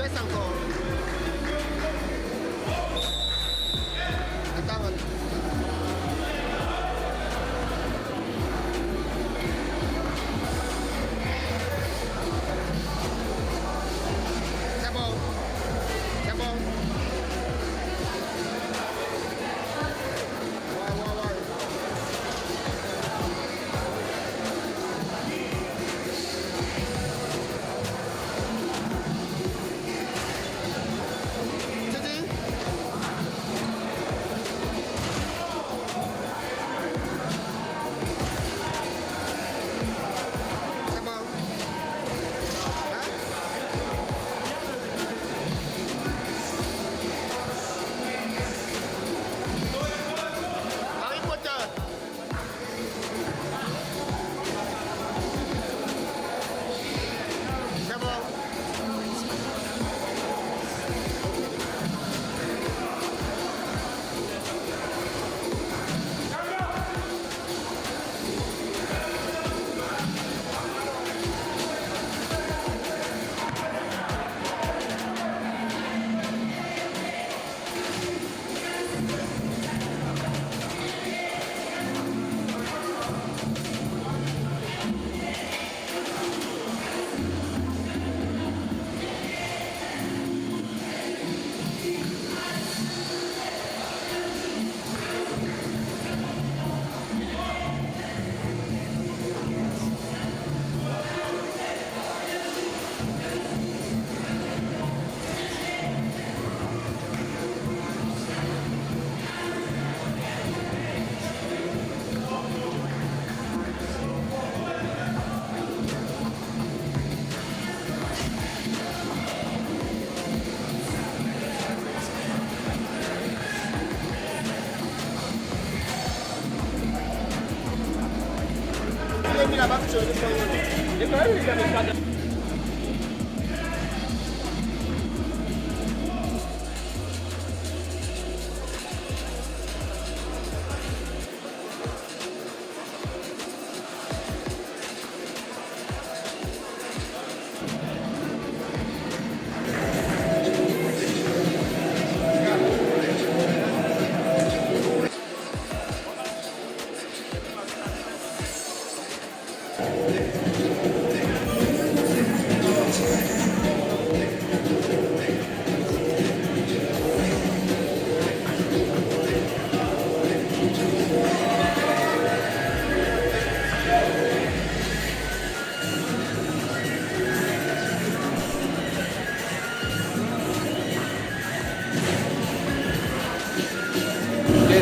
reste encore. Attends. C'est bon. C'est bon.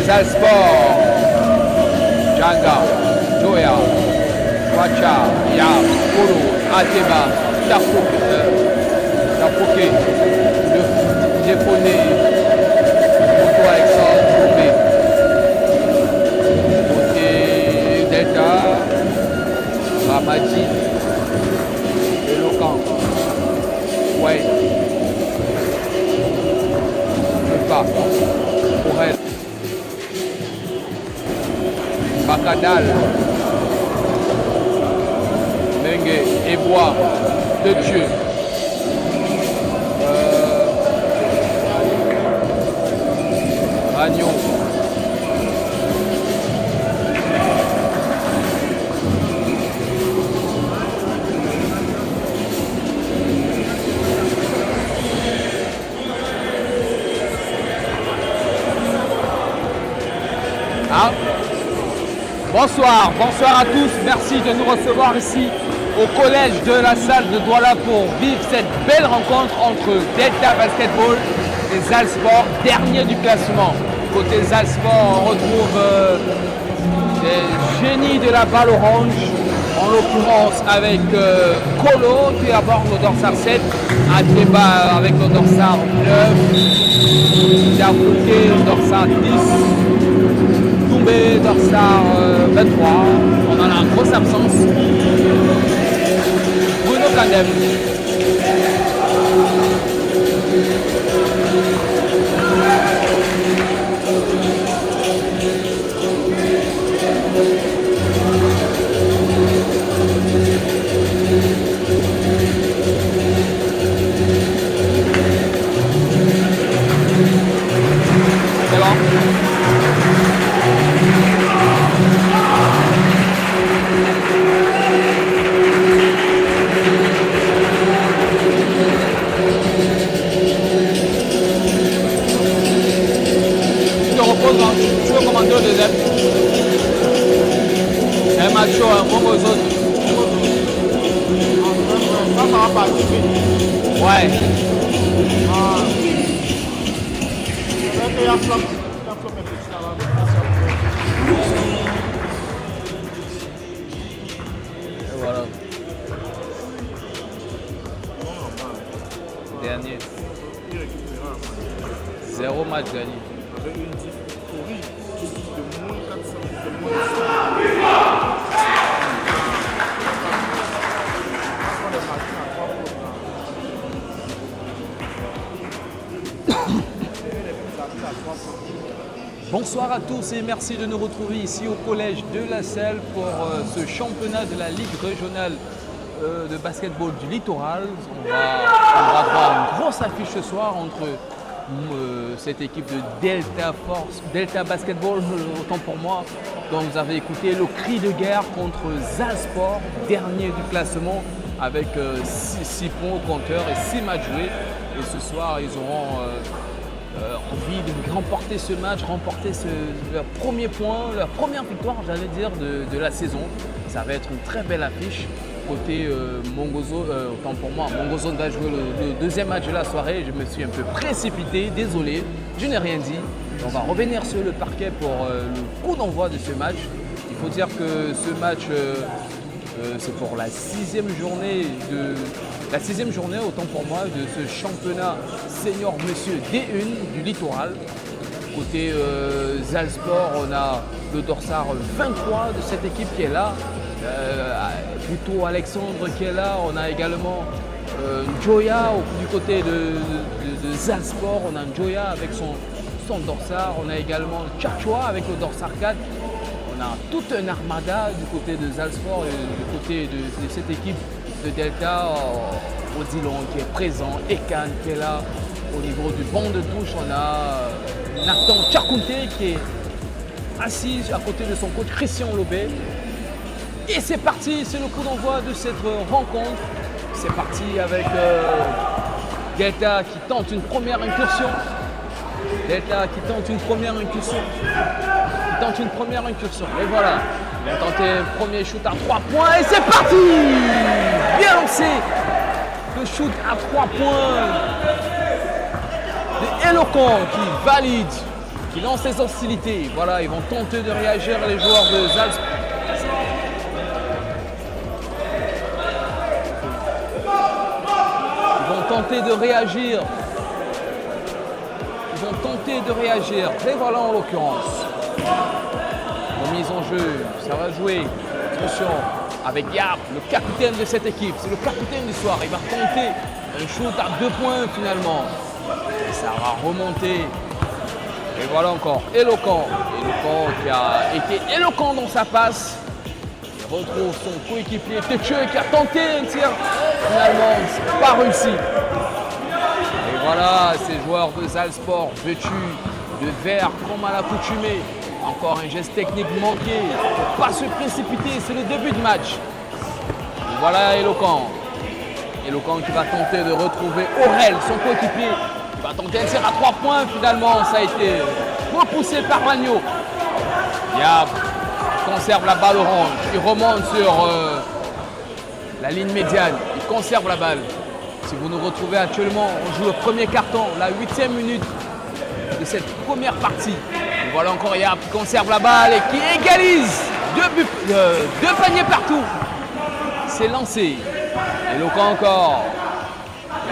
Zalsport, Djanga, Joya, Wacha, Yam, Kuru, Ateba, Tapoké, le Déponné, Moto Alexandre, Toubé, côté Delta, Ramadi, Eloquent, Ouais, pas, pour elle. Bacadal, Mengue, Ebois, De Dieu, Agnon, Bonsoir à tous, merci de nous recevoir ici au collège de la salle de Douala pour vivre cette belle rencontre entre Delta Basketball et Zalsport, dernier du classement. Côté Zalsport, on retrouve des génies de la balle orange, en l'occurrence avec Kolo qui aborde le dorsal 7, Ateba avec le dorsal 9, Diabouké dorsal 10. Dorsal 23, on en a une grosse absence. Bruno Kandem. va pas arriver. Ouais. Il y a flop un petit talent. Et voilà. Dernier. Il récupérera. 0 match gagné. Avec une différence de moins 400, de moins 100. Bonsoir à tous et merci de nous retrouver ici au collège de La Salle pour ce championnat de la Ligue régionale de basketball du littoral. On va avoir une grosse affiche ce soir entre cette équipe de Delta Basketball, autant pour moi, dont vous avez écouté le cri de guerre contre Zalsport, dernier du classement avec 6 points au compteur et 6 matchs joués. Et ce soir, ils auront envie de remporter ce match, remporter leur premier point, leur première victoire, j'allais dire, de la saison. Ça va être une très belle affiche. Côté Mongozo, autant pour moi, Mongozo va jouer le deuxième match de la soirée. Je me suis un peu précipité, désolé, je n'ai rien dit. On va revenir sur le parquet pour le coup d'envoi de ce match. Il faut dire que ce match, c'est pour la sixième journée, autant pour moi, de ce championnat senior monsieur D1 du littoral. Côté Zalsport, on a le dorsard 23 de cette équipe qui est là. Plutôt Alexandre qui est là. On a également Joya du côté de Zalsport. On a Joya avec son dorsard. On a également Tchatchoua avec le dorsard 4. On a toute une armada du côté de Zalsport et du côté de cette équipe de Delta. Odilon qui est présent, Ekan qui est là. Au niveau du banc de touche, on a Nathan Tchakounté qui est assis à côté de son coach Christian Lobé. Et c'est parti, c'est le coup d'envoi de cette rencontre. C'est parti avec Delta qui tente une première incursion. Et voilà, ils vont tenter un premier shoot à 3 points et c'est parti. Bien lancé. Le shoot à 3 points de Eloquent qui valide, qui lance les hostilités. Voilà, ils vont tenter de réagir les joueurs de Zalsport. Ils vont tenter de réagir. Et voilà en l'occurrence. Remise en jeu, ça va jouer. Attention, avec Yap, le capitaine de cette équipe. C'est le capitaine du soir. Il va tenter un shoot à 2 points finalement. Et ça va remonter. Et voilà encore Eloquent. Eloquent qui a été éloquent dans sa passe. Il retrouve son coéquipier Tetcheux qui a tenté un tir. Finalement, c'est pas réussi. Et voilà, ces joueurs de Zalsport vêtus de vert comme à l'accoutumée. Encore un geste technique manqué. Il ne faut pas se précipiter, c'est le début de match. Et voilà Eloquent. Eloquent qui va tenter de retrouver Aurel, son coéquipier. Il va tenter un tir à 3 points. Finalement, ça a été repoussé par Magno. Yap conserve la balle orange. Il remonte sur la ligne médiane. Il conserve la balle. Si vous nous retrouvez actuellement, on joue le premier carton, la 8e minute de cette première partie. Et voilà encore Yap qui conserve la balle et qui égalise. 2 paniers partout. C'est lancé. Eloquent encore.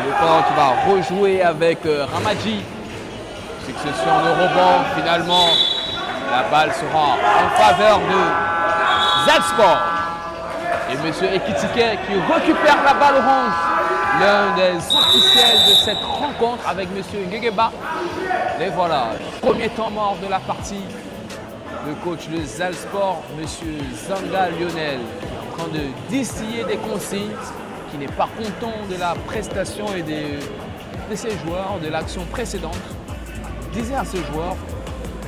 Eloquent qui va rejouer avec Ramadji. Succession de rebonds. Finalement, la balle sera en faveur de Zalsport. Et M. Ekitike qui récupère la balle orange. L'un des officiels de cette rencontre avec M. Ngegeba. Et voilà, premier temps mort de la partie. Le coach de Zalsport, M. Zanga Lionel, qui est en train de distiller des consignes, qui n'est pas content de la prestation et de ses joueurs, de l'action précédente. Disait à ses joueurs,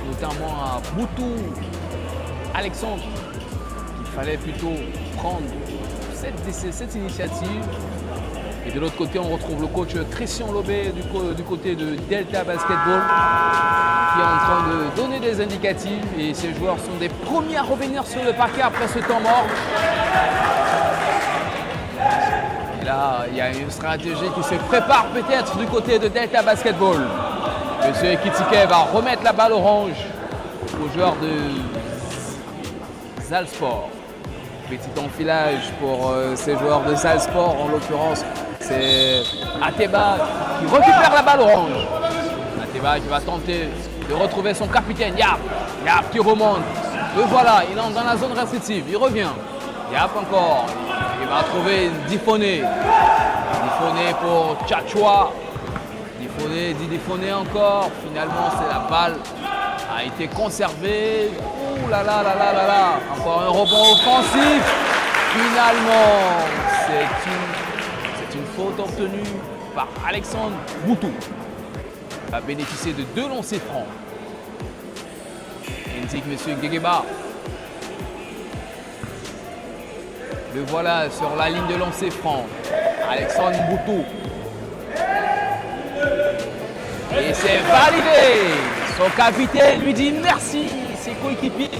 notamment à Boutou, Alexandre, qu'il fallait plutôt prendre cette initiative. Et de l'autre côté, on retrouve le coach Christian Lobé du côté de Delta Basketball qui est en train de donner des indicatifs et ces joueurs sont des premiers à revenir sur le parquet après ce temps mort. Et là, il y a une stratégie qui se prépare peut-être du côté de Delta Basketball. Monsieur Ekitike va remettre la balle orange aux joueurs de Zalsport. Petit enfilage pour ces joueurs de Zalsport, en l'occurrence, c'est Ateba qui récupère la balle orange. Ateba qui va tenter de retrouver son capitaine, Yap. Yap qui remonte. Le voilà, il entre dans la zone restrictive, il revient. Yap encore, il va trouver Difoné. Difoné pour Tchatchoua. Difoné encore. Finalement, c'est la balle a été conservée. Ouh là là là là là là. Encore un rebond offensif. Finalement, c'est une faute obtenue par Alexandre Boutou. Il va bénéficier de 2 lancers francs. Indique M. Guéguéba. Le voilà sur la ligne de lancer franc. Alexandre Boutou. Et c'est validé. Son capitaine lui dit merci. Ses coéquipiers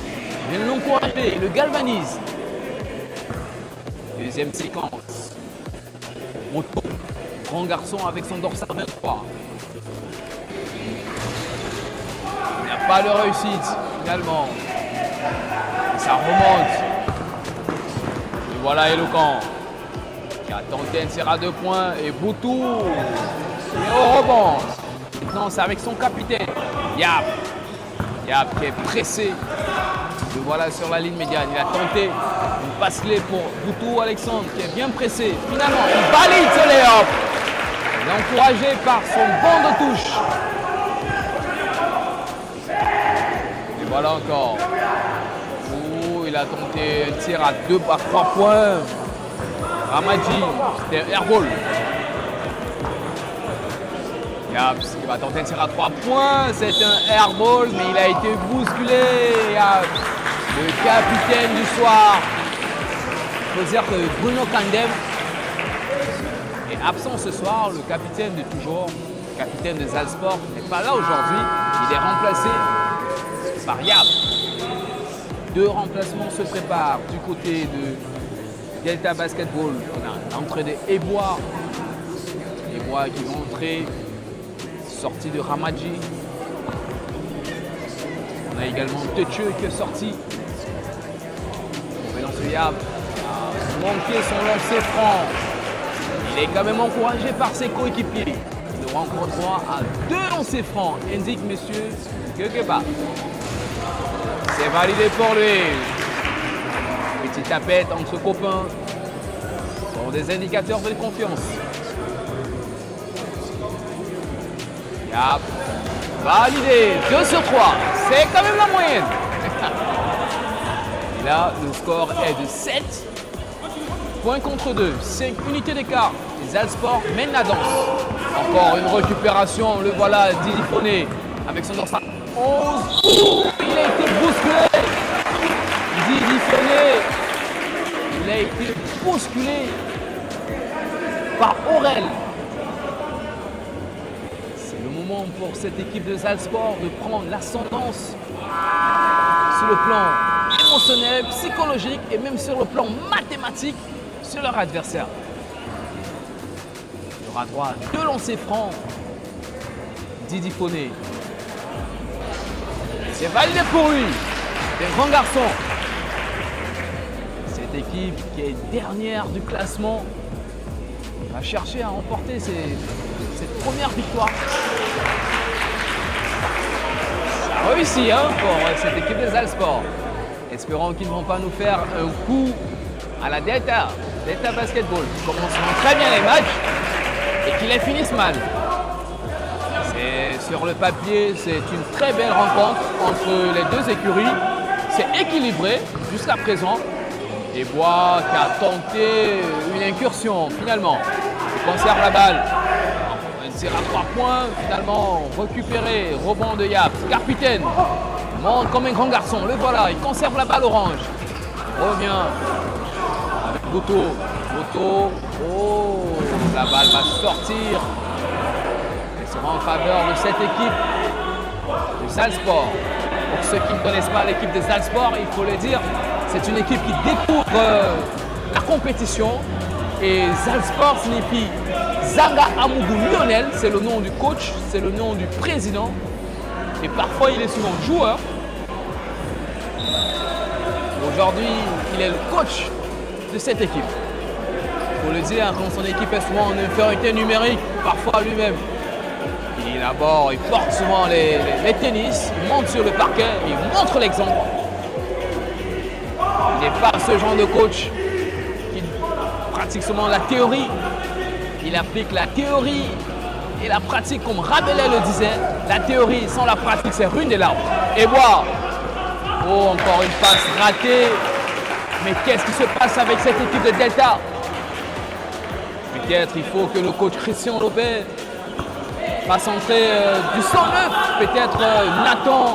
viennent l'encourager, le galvanise. Deuxième séquence. Moto. Grand garçon avec son dorsal 23. Il n'y a pas de réussite finalement. Et ça remonte. Et voilà Eloquent qui a tenté un tir à 2 points et Boutou. Et au rebond. Maintenant c'est avec son capitaine. Yap. Yap qui est pressé. Le voilà sur la ligne médiane. Il a tenté une passe clé pour Boutou Alexandre qui est bien pressé. Finalement, il valide ce lay-up. Il est encouragé par son banc de touche. Et voilà encore. Ouh, il a tenté un tir à 3 points. Ramadji, c'était un airball. Yaps qui va tenter un tir à 3 points. C'est un airball, mais il a été bousculé. Yaps, le capitaine du soir. Il faut dire que Bruno Kandem est absent ce soir. Le capitaine de toujours, le capitaine de Zalsport, n'est pas là aujourd'hui. Il est remplacé par Yap. 2 remplacements se préparent du côté de Delta Basketball. On a l'entrée des Ebois. Ebois qui vont entrer. Sortie de Ramadji. On a également Tetcheux qui est sorti. On va lancer Yap. Manquer son lancer franc. Il est quand même encouragé par ses coéquipiers. Il aura encore droit à 2 lancers francs, indique monsieur Guéguéba. C'est validé pour lui. Petite tapette entre copains. Ce sont des indicateurs de confiance. Yap. Validé. 2 sur 3. C'est quand même la moyenne. Et là, le score est de 7 points contre 2. 5 unités d'écart. Les Zalsport mènent la danse. Encore une récupération. Le voilà, Difoné avec son dorsal 11. Il a été bousculé. Difoné. Il a été bousculé par Aurel. C'est le moment pour cette équipe de Zalsport de prendre l'ascendance sur le plan émotionnel, psychologique et même sur le plan mathématique sur leur adversaire. Il aura droit à 2 lancers francs. Didi Foné. C'est validé pour lui. C'est un grand garçon. Cette équipe qui est dernière du classement va chercher à remporter cette première victoire. Ça a réussi pour cette équipe des Zalsport. Espérons qu'ils ne vont pas nous faire un coup à la Delta Basketball. Ils commenceront très bien les matchs et qu'ils les finissent mal. Sur le papier, c'est une très belle rencontre entre les 2 écuries. C'est équilibré jusqu'à présent. Et Bois qui a tenté une incursion finalement. Il conserve la balle. Un tir à 3 points, finalement récupéré. Rebond de Yap. Capitaine monte comme un grand garçon. Le voilà, il conserve la balle orange. Revient avec Boutou. Boutou. Oh, la balle va sortir. En faveur de cette équipe de Zalsport. Pour ceux qui ne connaissent pas l'équipe de Zalsport, il faut le dire, c'est une équipe qui découvre la compétition Et Zalsport signifie Zaga Amougou Lionel, c'est le nom du coach, c'est le nom du président. Et parfois il est souvent joueur. Aujourd'hui, il est le coach de cette équipe. Il faut le dire, quand son équipe est souvent en infériorité numérique, parfois lui-même, il élabore, il porte souvent les tennis, il monte sur le parquet, il montre l'exemple. Il n'est pas ce genre de coach qui pratique seulement la théorie. Il applique la théorie et la pratique comme Rabelais le disait. La théorie sans la pratique, c'est ruine de l'arbre. Et boire. Oh, encore une passe ratée. Mais qu'est-ce qui se passe avec cette équipe de Delta? Peut-être il faut que le coach Christian Lopez fasse entrer du 109. Peut-être Nathan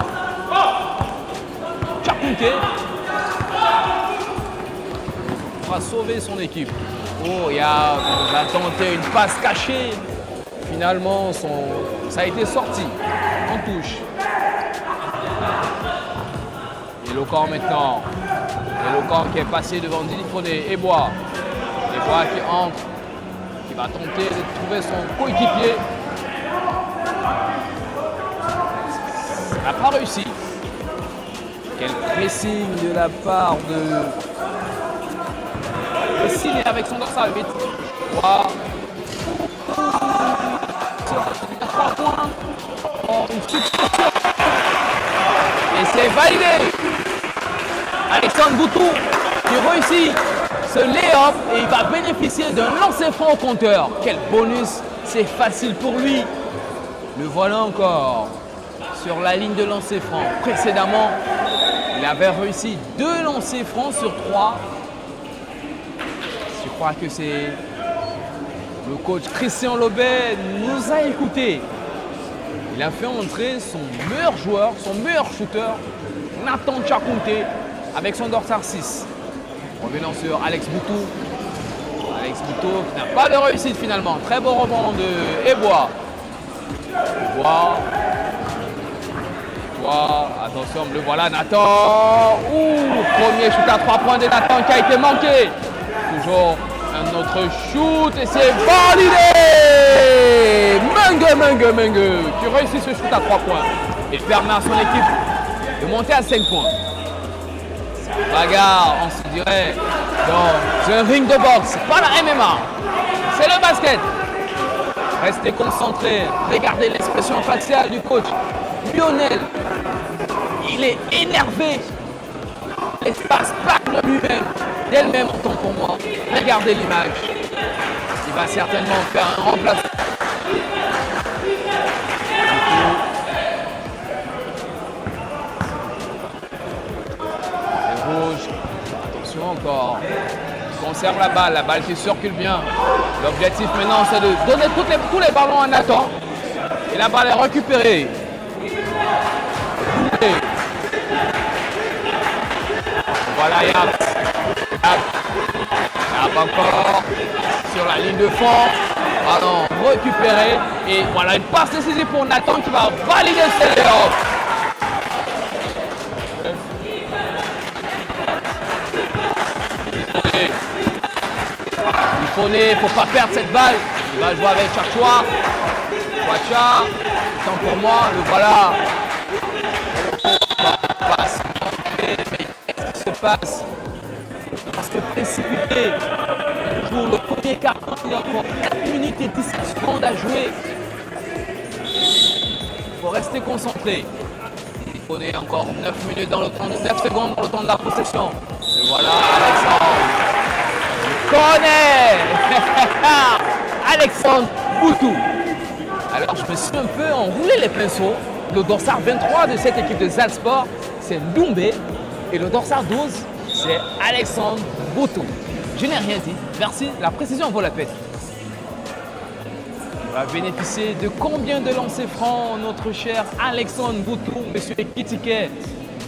Chakunke va sauver son équipe. Oh, il a tenté une passe cachée. Finalement, ça a été sorti en touche. Et Locan maintenant. Et Locan qui est passé devant Dinifoné. Ebois. Ebois qui entre. Qui va tenter de trouver son coéquipier. Ça n'a pas réussi. Quel pressing de la part de Siné avec son dorsal 8. Wow. Et c'est validé. Alexandre Boutou qui réussit ce lay-up et il va bénéficier d'un lancer franc au compteur. Quel bonus, c'est facile pour lui. Le voilà encore sur la ligne de lancer franc. Précédemment, il avait réussi 2 lancers francs sur 3. Je crois que c'est le coach Christian Lopez nous a écoutés. Il a fait entrer son meilleur joueur, son meilleur shooter, Nathan Chakunte, avec son dorsal 6. Revenons sur Alex Boutou. Alex Boutou qui n'a pas de réussite finalement. Très beau rebond de Ebois. Attention, le voilà Nathan. Premier shoot à 3 points de Nathan qui a été manqué. Toujours un autre shoot et c'est validé. Mengue qui réussit ce shoot à 3 points. Il permet à son équipe de monter à 5 points. Bagarre, on se dirait, dans un ring de boxe, pas la MMA. C'est le basket. Restez concentrés. Regardez l'expression faciale du coach. Lionel, il est énervé. L'espace parle de lui-même. D'elle-même autant pour moi. Regardez l'image. Il va certainement faire un remplacement. Les rouges. Attention encore. Conserve la balle qui circule bien. L'objectif maintenant c'est de donner tous les ballons à Nathan. Et la balle est récupérée. Voilà Yap encore sur la ligne de fond. Pardon, récupéré. Et voilà une passe décisive pour Nathan qui va valider ce lay-up. Il ne faut pas perdre cette balle. Il va jouer avec Chachoua. Chacha, tant pour moi, le voilà. Passe. Mais qu'est-ce qui se passe? Parce que précipité pour le premier carton, il y a encore 4 minutes et 17 secondes à jouer. Il faut rester concentré. Il faut encore 9 minutes dans le temps, 9 secondes dans le temps de la possession. Et voilà, Alexandre. Je connais Alexandre Boutou. Alors je me suis un peu enroulé les pinceaux. Le dorsal 23 de cette équipe de Zalsport, c'est Doumbé. Et le dorsal 12, c'est Alexandre Boutou. Je n'ai rien dit. Merci, la précision vaut la peine. Il va bénéficier de combien de lancers francs notre cher Alexandre Boutou? Monsieur Kitiket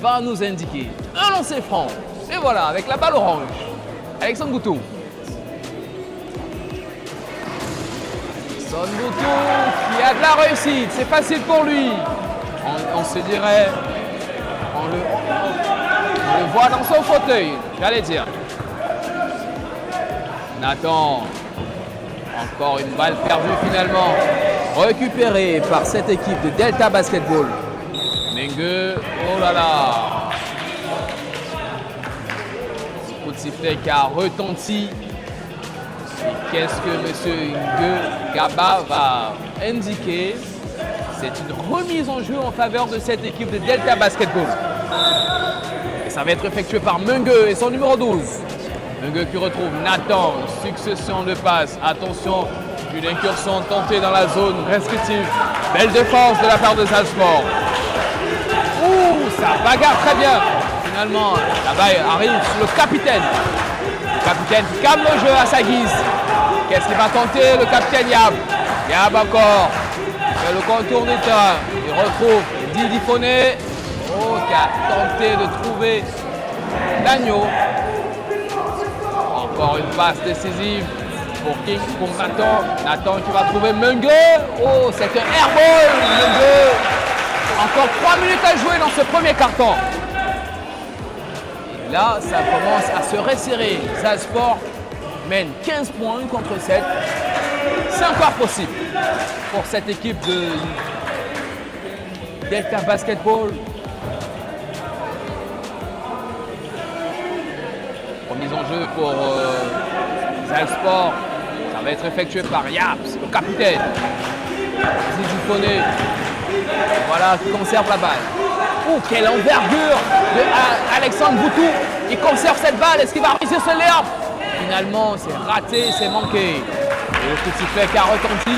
va nous indiquer. Un lancer franc. Et voilà, avec la balle orange. Alexandre Boutou. Alexandre Boutou qui a de la réussite. C'est facile pour lui. On se dirait, on le voit dans son fauteuil, j'allais dire. Nathan. Encore une balle perdue finalement. Récupérée par cette équipe de Delta Basketball. Mengue, oh là là. Coup de sifflet qui a retenti. Et qu'est-ce que M. Gaba va indiquer? C'est une remise en jeu en faveur de cette équipe de Delta Basketball. Et ça va être effectué par Mengue et son numéro 12. Mengue qui retrouve Nathan, succession de passes. Attention, une incursion tentée dans la zone restrictive. Belle défense de la part de Zalsport. Ouh, ça bagarre très bien. Finalement, la balle arrive sur le capitaine. Le capitaine qui calme le jeu à sa guise. Qu'est-ce qu'il va tenter, le capitaine Yab? Yab encore. Il fait le contour du terrain. Il retrouve Didi Foné. Oh, qui a tenté de trouver l'agneau. Encore une passe décisive pour Nathan. Nathan qui va trouver Mengue. Oh, c'est un airball. Mengue. Encore 3 minutes à jouer dans ce premier carton. Et là, ça commence à se resserrer. Zalsport mène 15 points contre 7. C'est encore possible pour cette équipe de Delta Basketball. Remise en jeu pour Zalsport. Ça va être effectué par Yaps, le capitaine. Zizifoné. Voilà, qui conserve la balle. Oh, quelle envergure de Alexandre Boutou. Il conserve cette balle. Est-ce qu'il va réussir ce layup? Finalement, c'est raté, c'est manqué. Et le coup de sifflet qui a retenti.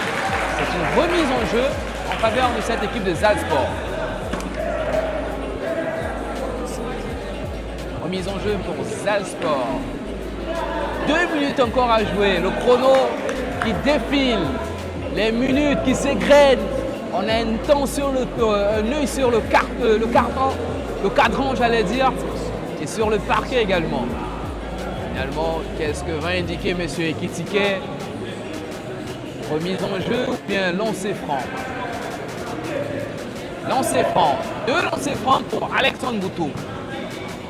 C'est une remise en jeu en faveur de cette équipe de Zalsport. Remise en jeu pour Zalsport. 2 minutes encore à jouer. Le chrono qui défile. Les minutes qui s'égrènent. On a un temps sur un œil sur le cadran, j'allais dire, et sur le parquet également. Finalement, qu'est-ce que va indiquer M. Ekitike? Remise en jeu ou bien lancer franc? Lancer franc. 2 lancers francs pour Alexandre Boutou.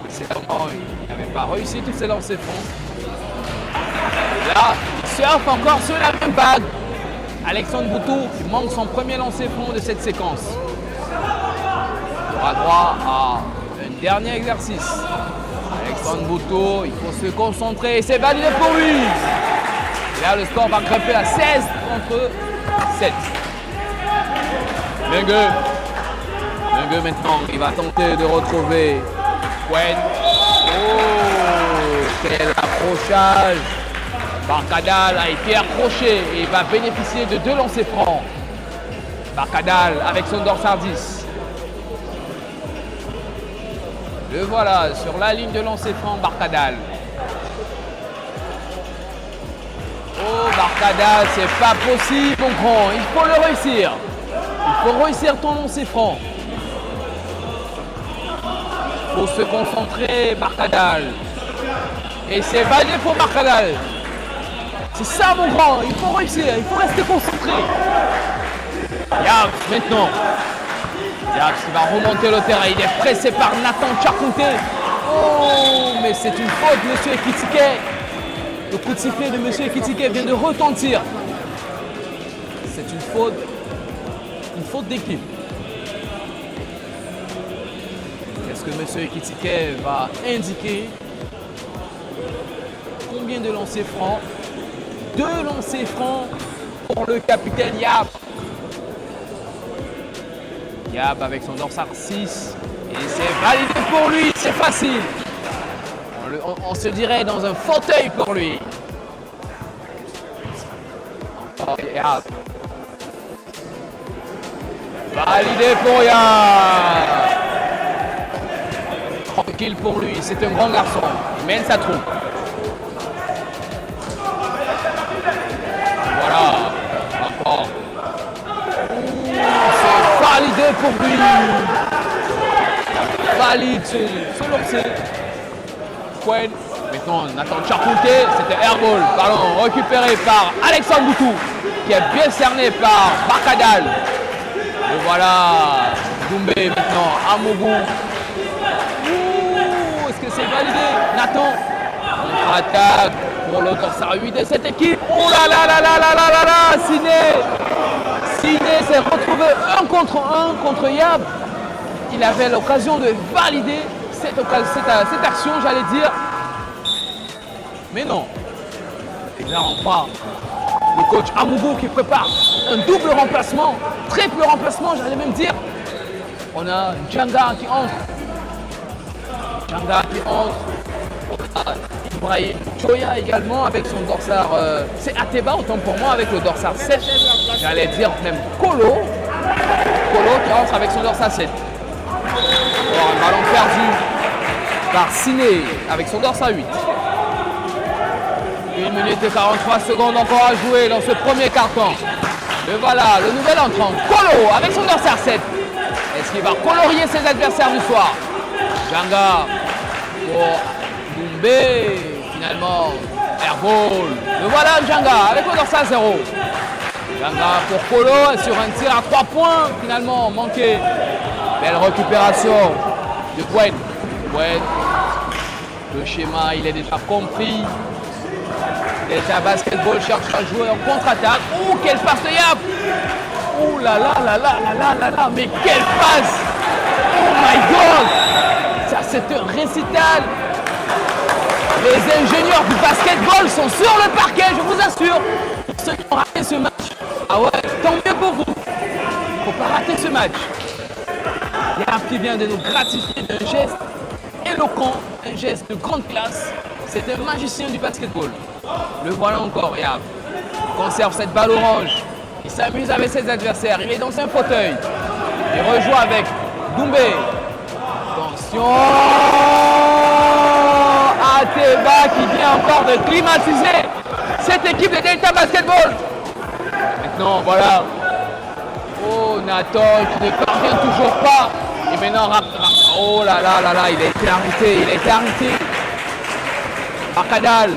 C'est vraiment, il n'avait pas réussi tous ses lancers francs. Là, il surfe encore sur la même vague. Alexandre Boutou qui manque son premier lancer franc de cette séquence. Il aura droit à un dernier exercice. Alexandre Boutou, il faut se concentrer et c'est validé pour lui. Et là, le score va grimper à 16 contre 7. Mengue maintenant, il va tenter de retrouver Quen. Oh, quel accrochage! Barkadal a été accroché et il va bénéficier de 2 lancers francs. Barkadal avec son dorsal 10. Le voilà sur la ligne de lancer franc, Barkadal. Oh, Barkadal, c'est pas possible, mon grand. Il faut le réussir. Il faut réussir ton lancer franc. Il faut se concentrer, Barkadal. Et c'est validé pour Barkadal. C'est ça, mon grand. Il faut réussir. Il faut rester concentré. Yaps maintenant. Yaps qui va remonter le terrain. Il est pressé par Nathan Charconté. Oh, mais c'est une faute, M. Ekitike. Le coup de sifflet de M. Ekitike vient de retentir. C'est une faute d'équipe. Est-ce que M. Ekitike va indiquer combien de lancers francs? 2 lancers francs pour le capitaine Yab. Yab avec son dorsal 6. Et c'est validé pour lui, c'est facile. On se dirait dans un fauteuil pour lui. Encore Yab. Validé pour Yab. Tranquille pour lui, c'est un grand garçon. Il mène sa troupe. Voilà, encore. C'est validé pour lui. Valide ce lancer. Quen. Maintenant, Nathan Charconté, c'était airball. Ballon récupéré par Alexandre Boutou, qui est bien cerné par Barkadal. Et voilà, Doumbé maintenant, Amougou. Est-ce que c'est validé? Nathan. Contre-attaque pour le dorsal 8 de cette équipe. Oh là là là là là là là là, Siné s'est retrouvé 1 contre 1 contre Yab. Il avait l'occasion de valider cette action, j'allais dire. Mais non, évidemment pas. Le coach Amougou qui prépare un double remplacement, triple remplacement, j'allais même dire. On a Djanga qui entre. On a Ibrahim Choya également avec son dorsal. C'est Ateba autant pour moi avec le dorsal 7. J'allais dire même Kolo qui entre avec son dorsal 7. Alors, un ballon perdu par Siné avec son dorsal 8. 1 minute et 43 secondes encore à jouer dans ce premier carton. Et voilà, le nouvel entrant, Kolo, avec son dorsal 7. Est-ce qu'il va colorier ses adversaires du soir? Djanga pour Doumbé, finalement, airball. Le voilà Djanga avec le dorsal 0. Djanga pour Kolo sur un tir à 3 points, finalement manqué. Belle récupération de Gwen. Le schéma, il est déjà compris. Delta Basketball cherche à jouer en contre-attaque. Oh, quelle passe de Yap! Oh là là là là là là là là, mais quelle passe! Oh my God! Ça, c'est un récital. Les ingénieurs du basketball sont sur le parquet, je vous assure. Ceux qui ont raté ce match, ah ouais, tant mieux pour vous. Il ne faut pas rater ce match. Yap qui vient de nous gratifier d'un geste éloquent, un geste de grande classe. C'est un magicien du basketball. Le voilà encore, Yap. Il conserve cette balle orange. Il s'amuse avec ses adversaires. Il est dans un fauteuil. Il rejoue avec Doumbé. Attention! Ateba qui vient encore de climatiser cette équipe de Delta Basketball. Maintenant, voilà. Oh, Nathan qui ne parvient toujours pas. Et maintenant, oh là là là là, il a été arrêté. Barkadal.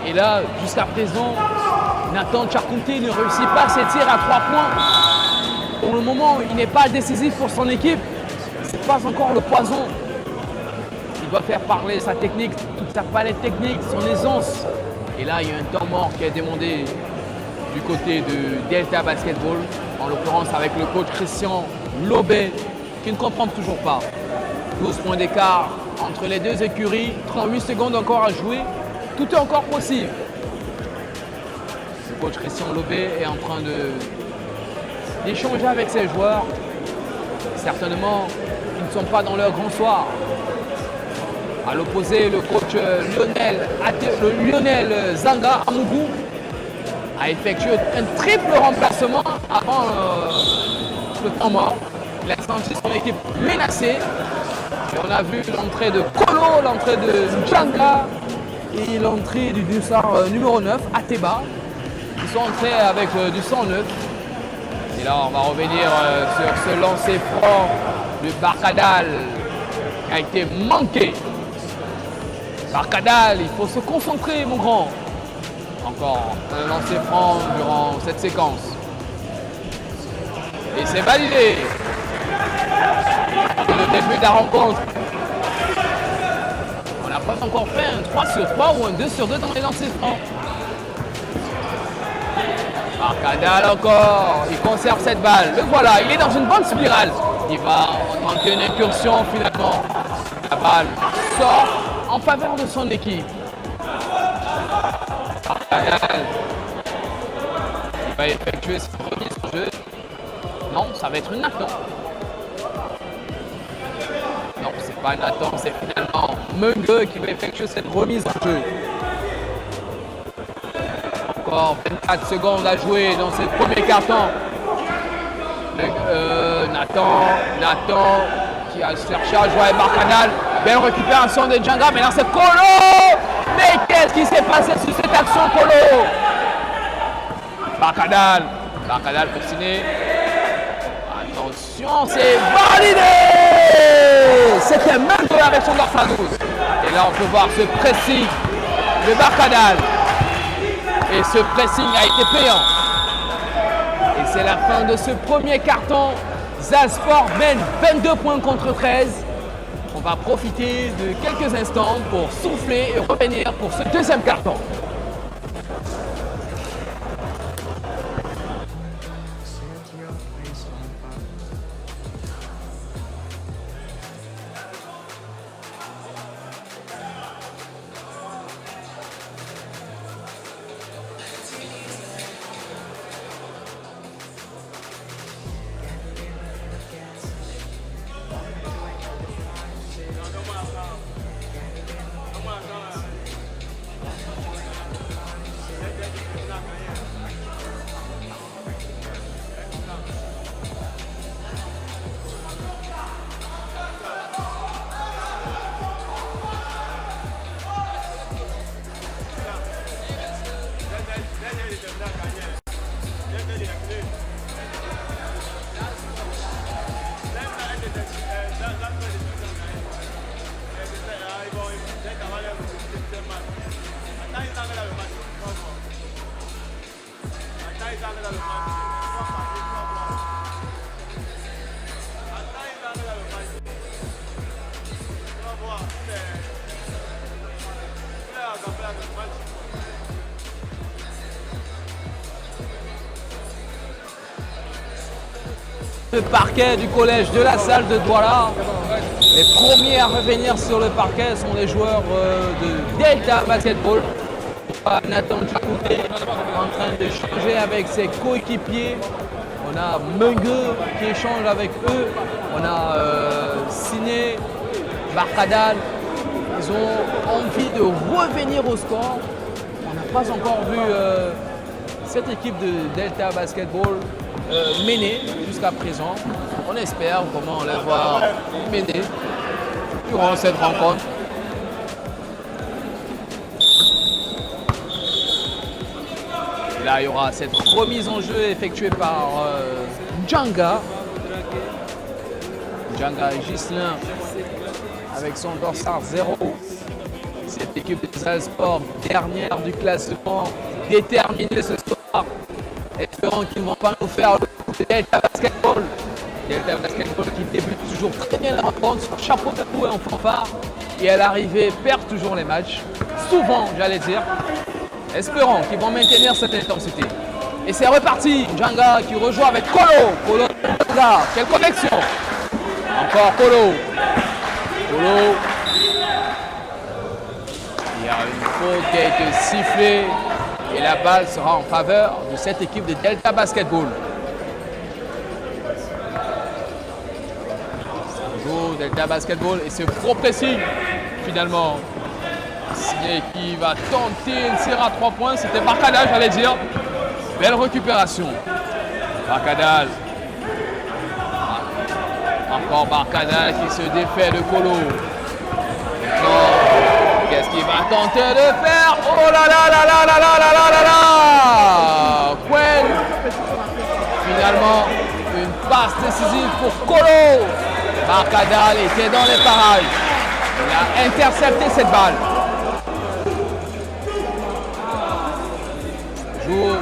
Et là, jusqu'à présent, Nathan Tchakounté ne réussit pas ses tirs à 3 points. Pour le moment, il n'est pas décisif pour son équipe. Ce n'est pas encore le poison. Il doit faire parler sa technique, toute sa palette technique, son aisance. Et là, il y a un temps mort qui est demandé du côté de Delta Basketball, en l'occurrence avec le coach Christian Lobé, qui ne comprend toujours pas. 12 points d'écart entre les deux écuries, 38 secondes encore à jouer. Tout est encore possible. Le coach Christian Lobé est en train d'échanger avec ses joueurs. Certainement, ils ne sont pas dans leur grand soir. À l'opposé, le coach Lionel Zanga Amougou a effectué un triple remplacement avant le temps mort. Il a senti son équipe menacée. Et on a vu l'entrée de Kolo, l'entrée de Djanga et l'entrée du dossard numéro 9, Ateba. Ils sont entrés avec du 109. Et là, on va revenir sur ce lancer franc de Barkadal qui a été manqué. Barkadal, il faut se concentrer, mon grand. Encore un lancer franc durant cette séquence. Et c'est validé. Le début de la rencontre. On n'a pas encore fait un 3 sur 3 ou un 2 sur 2 dans les lancers francs. Barkadal encore, il conserve cette balle. Le voilà, il est dans une bonne spirale. Il va tenter une incursion finalement. La balle sort en faveur de son équipe. Barkadal. Il va effectuer cette remise en jeu. Non, ça va être une Nathan. Non, c'est pas Nathan, c'est finalement Mungue qui va effectuer cette remise en jeu. Encore 24 secondes à jouer dans ce premier carton. Nathan qui a cherché à jouer avec Barkadal. Belle récupération de Djanga, mais là c'est Kolo. Mais qu'est-ce qui s'est passé sur cette action, Kolo? Barkadal pour signer. Attention, c'est validé. C'était Mungue avec son dorsal 12. Et là on peut voir ce pressing de Barkadal. Et ce pressing a été payant. Et c'est la fin de ce premier carton. Zalsport mène 22 points contre 13. On va profiter de quelques instants pour souffler et revenir pour ce deuxième carton. Le parquet du collège de la salle de Douala. Les premiers à revenir sur le parquet sont les joueurs de Delta Basketball. Nathan Chakouté en train de changer avec ses coéquipiers. On a Mengue qui échange avec eux. On a Siné, Barkadal. Ils ont envie de revenir au score. On n'a pas encore vu cette équipe de Delta Basketball mener jusqu'à présent. On espère comment les voir mener durant cette rencontre. Et là, il y aura cette remise en jeu effectuée par Djanga. Djanga Gislin avec son dorsal 0. Cette équipe des Alsport, dernière du classement, déterminée ce soir. Espérons qu'ils ne vont pas nous faire le coup de Delta Basketball. Delta Basketball qui débute toujours très bien la rencontre, sur chapeau tatoué en fanfare. Et à l'arrivée, perd toujours les matchs. Souvent, j'allais dire. Espérons qu'ils vont maintenir cette intensité. Et c'est reparti. Djanga qui rejoint avec Kolo. Kolo, Djanga, quelle connexion. Encore Kolo. Kolo. Il y a une faute qui a été sifflée. Et la balle sera en faveur de cette équipe de Delta Basketball. Toujours Delta Basketball et ce gros pressing finalement. Signé qui va tenter une série à 3 points. C'était Barkadal, j'allais dire. Belle récupération. Barkadal. Encore Barkadal qui se défait de Kolo. Qu'est-ce qu'il va tenter de faire? Oh là là là là là là là là là là! Quen. Finalement, une passe décisive pour Kolo. Barkadal était dans les parages. Il a intercepté cette balle. Toujours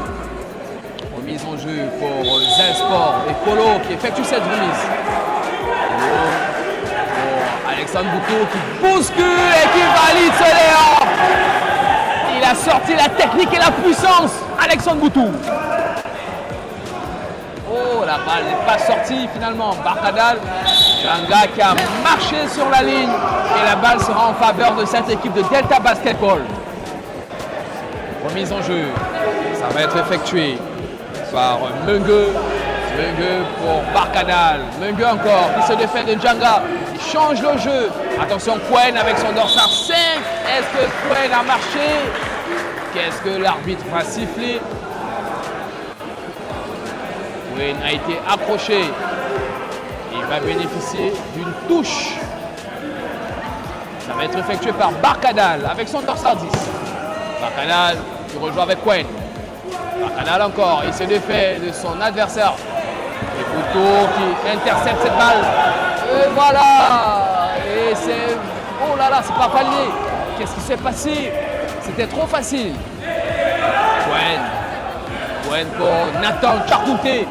remise en jeu pour Zalsport et Kolo qui effectue cette remise. Alexandre Boutou qui bouscule et qui valide ce Léon. Il a sorti la technique et la puissance. Alexandre Boutou. Oh, la balle n'est pas sortie finalement. Barkadal, Djanga qui a marché sur la ligne et la balle sera en faveur de cette équipe de Delta Basketball. Remise en jeu. Ça va être effectué par Mengue. Mengue pour Barkadal. Mengue encore qui se défait de Djanga. Il change le jeu. Attention, Quen avec son dorsal 5. Est-ce que Quen a marché? Qu'est-ce que l'arbitre va siffler? Quen a été accroché. Il va bénéficier d'une touche. Ça va être effectué par Barkadal avec son dorsal 10. Barkadal qui rejoue avec Quen. Barkadal encore. Il se défait de son adversaire. Et Boutou qui intercepte cette balle. Et voilà. Et c'est... Oh là là, c'est pas validé. Qu'est-ce qui s'est passé? C'était trop facile. Quen pour Nathan Charkouté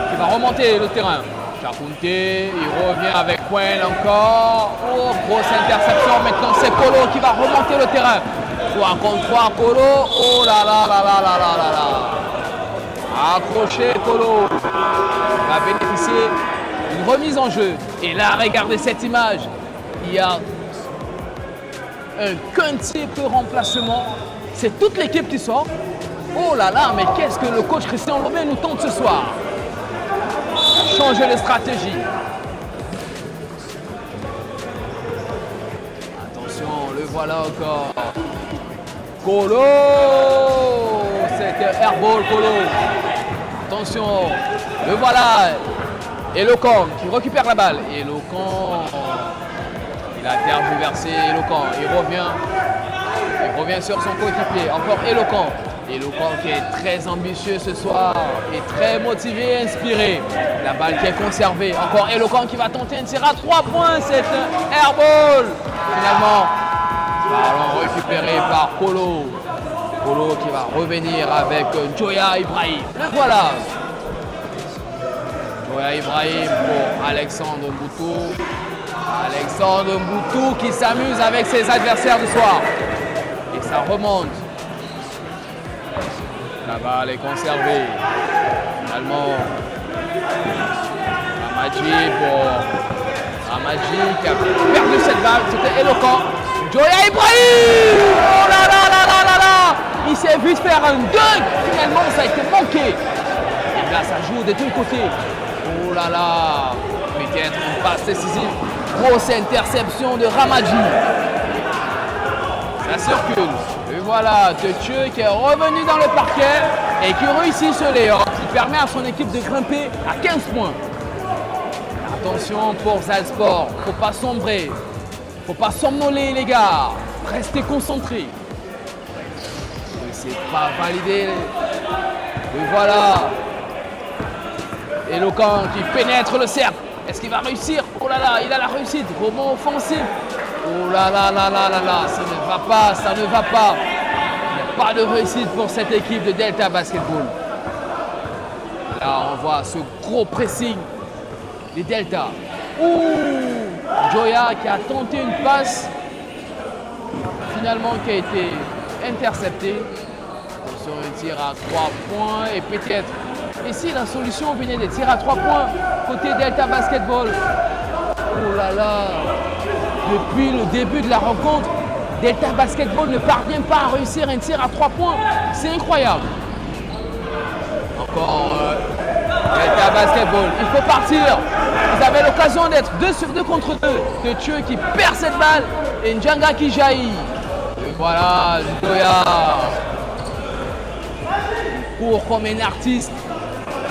qui va remonter le terrain. Chakunte, il revient avec Quen encore. Oh, grosse interception. Maintenant, c'est Kolo qui va remonter le terrain. 3 contre 3, Kolo. Oh là là là là là là là là. Accroché, Kolo. Il va bénéficier d'une remise en jeu. Et là, regardez cette image. Il y a un quintuple remplacement. C'est toute l'équipe qui sort. Oh là là, mais qu'est-ce que le coach Christian Lobé nous tente ce soir? Changer de stratégie. Attention, le voilà encore. Kolo. C'était airball, Kolo. Attention, le voilà. Eloquent qui récupère la balle. Eloquent. Il a tergiversé Eloquent. Il revient sur son coéquipier. Encore Eloquent. Eloquent qui est très ambitieux ce soir et très motivé et inspiré. La balle qui est conservée. Encore Eloquent qui va tenter un tir à 3 points. C'est un airball. Finalement, ballon récupéré par Kolo. Kolo qui va revenir avec Joya Ibrahim. Le voilà. Joya Ibrahim pour Alexandre Mboutou. Alexandre Mboutou qui s'amuse avec ses adversaires du soir. Et ça remonte. La balle est conservée. Finalement, Ramadji qui a perdu cette balle. C'était Eloquent. Joya Ibrahim. Oh là là là là là là. Il s'est vu faire un dunk. Finalement, ça a été manqué. Et là, ça joue des deux côtés. Oh là là. Peut-être une passe décisive. Grosse interception de Ramadji. Ça circule. Et voilà, Teucheux qui est revenu dans le parquet et qui réussit ce layup qui permet à son équipe de grimper à 15 points. Attention pour Zalsport, faut pas sombrer, faut pas somnoler les gars, restez concentrés. C'est pas validé. Et voilà. Eloquent qui pénètre le cercle. Est-ce qu'il va réussir? Oh là là, il a la réussite. Rebond offensif. Oh là là là là là là, ça ne va pas, ça ne va pas. Il n'y a pas de réussite pour cette équipe de Delta Basketball. Là, on voit ce gros pressing des Delta. Ouh, Joya qui a tenté une passe, finalement qui a été interceptée. Sur un tir à 3 points et peut-être, et si la solution venait des tirs à 3 points côté Delta Basketball. Oh là là. Depuis le début de la rencontre, Delta Basketball ne parvient pas à réussir un tir à 3 points. C'est incroyable. Encore Delta Basketball. Il faut partir. Vous avez l'occasion d'être 2 sur 2 contre 2. Teucheux qui perd cette balle et Njanga qui jaillit. Et voilà, Joya. Il court comme un artiste.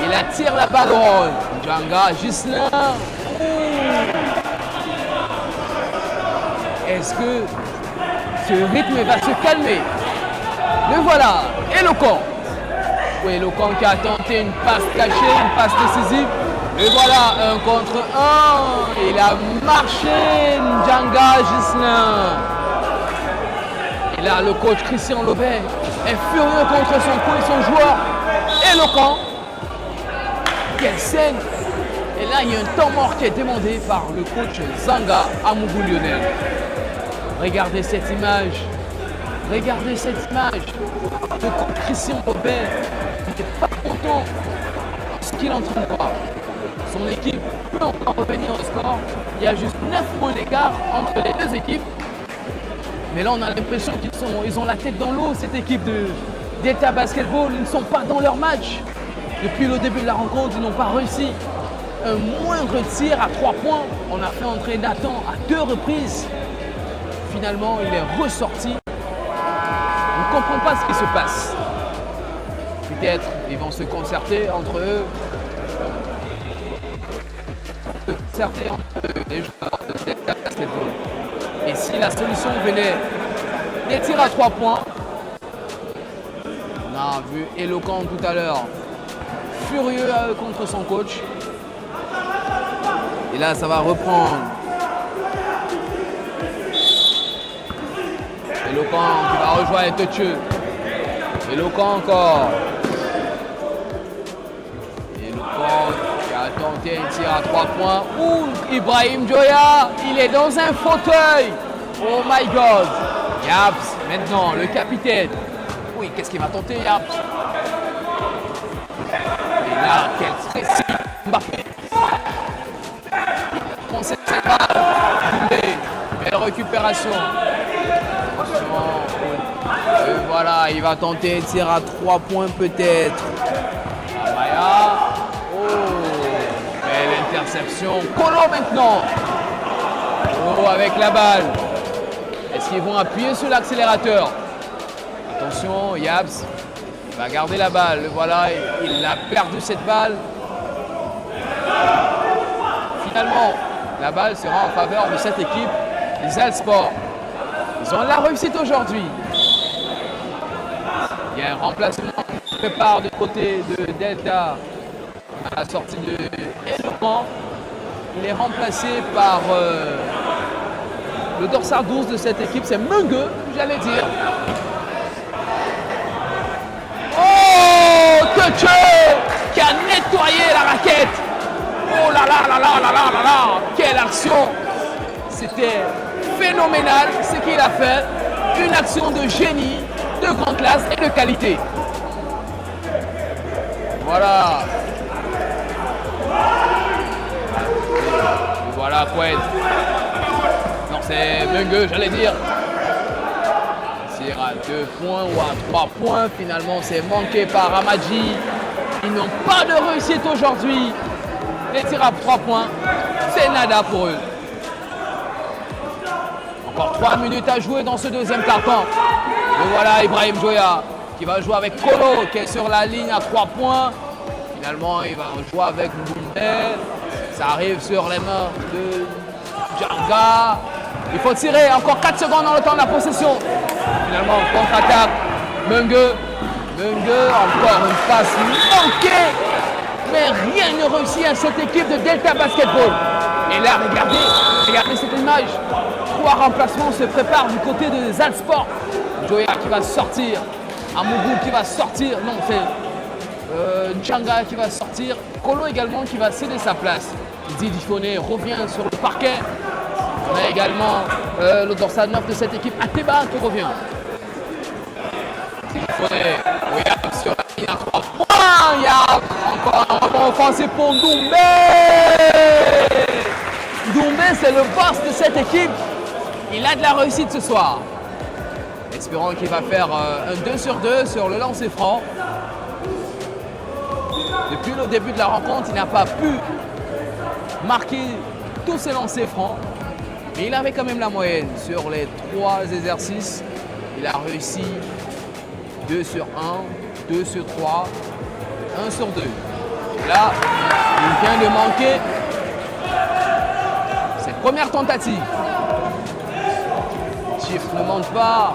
Il attire la balle ronde. Njanga, Gislain. Est-ce que ce rythme va se calmer? Le voilà, Eloquent. Oui, Eloquent qui a tenté une passe cachée, une passe décisive. Le voilà, 1 contre 1. Il a marché, Njanga Gislain. Et là, le coach Christian Lobé est furieux contre son joueur. Eloquent. Quelle scène! Et là, il y a un temps mort qui est demandé par le coach Zanga Amougou Lionel. Regardez cette image. Regardez cette image. Le coach Christian Lobé n'était pas content de ce qu'il est en train de voir. Son équipe peut encore revenir au score. Il y a juste 9 points d'écart entre les deux équipes. Mais là, on a l'impression qu'ils ont la tête dans l'eau, cette équipe de Delta Basketball. Ils ne sont pas dans leur match. Depuis le début de la rencontre, ils n'ont pas réussi. Un moindre tir à 3 points. On a fait entrer Nathan à 2 reprises. Finalement, il est ressorti. On ne comprend pas ce qui se passe. Peut-être ils vont se concerter entre eux. Concerter entre eux, les joueurs de Delta Basketball. Et si la solution venait des tirs à 3 points, on a vu Eloquent tout à l'heure, furieux contre son coach. Et là, ça va reprendre. Eloquent qui va rejoindre Teucheux. Eloquent encore. Eloquent qui va tenter un tir à 3 points. Ouh, Ibrahim Joya, il est dans un fauteuil. Oh my God. Yaps, maintenant, le capitaine. Oui, qu'est-ce qu'il va tenter, Yaps? Et là, quel stress. Mbappé. Concède cette balle. Belle récupération. Et voilà, il va tenter un tir à 3 points peut-être. Amaya. Oh, belle interception. Kolo maintenant. Oh, avec la balle. Est-ce qu'ils vont appuyer sur l'accélérateur? Attention, Yaps. Il va garder la balle. Voilà, il a perdu cette balle. Finalement, la balle sera en faveur de cette équipe, les Alsport. Ils ont la réussite aujourd'hui. Il y a un remplacement qui se prépare du côté de Delta à la sortie de Eloquent. Il est remplacé par le dorsal 12 de cette équipe, c'est Mungue, j'allais dire. Oh, Touché qui a nettoyé la raquette. Oh là là là là là là là là, quelle action! C'était phénoménal ce qu'il a fait. Une action de génie, de grande classe et de qualité. Voilà. Et voilà Koued. Non, c'est Mungue, j'allais dire. Tir à 2 points ou à 3 points. Finalement, c'est manqué par Amadji. Ils n'ont pas de réussite aujourd'hui. Les tirs à 3 points, c'est nada pour eux. Encore 3 minutes à jouer dans ce deuxième quart-temps. Et voilà Ibrahim Joya qui va jouer avec Kolo qui est sur la ligne à 3 points. Finalement, il va jouer avec Mboumbe. Ça arrive sur les mains de Djanga. Il faut tirer. Encore 4 secondes dans le temps de la possession. Finalement, contre-attaque. Mungue, encore une passe manquée. Mais rien ne réussit à cette équipe de Delta Basketball. Et là, regardez cette image. 3 remplacements se préparent du côté de Zalsport. Joya qui va sortir. Amougou qui va sortir. Non, c'est Djanga qui va sortir. Kolo également qui va céder sa place. Didi Foné revient sur le parquet. On a également le dorsal 9 de cette équipe, Ateba, qui revient. Didi Foné, sur la ligne à 3 points. Il y a encore un rebond offensif pour Doumbé. Doumbé, c'est le boss de cette équipe. Il a de la réussite ce soir. Espérons qu'il va faire un 2 sur 2 sur le lancer franc. Depuis le début de la rencontre, il n'a pas pu marquer tous ses lancers francs. Mais il avait quand même la moyenne. Sur les 3 exercices, il a réussi 2 sur 1, 2 sur 3, 1 sur 2. Là, il vient de manquer cette première tentative. Chiffre ne monte pas.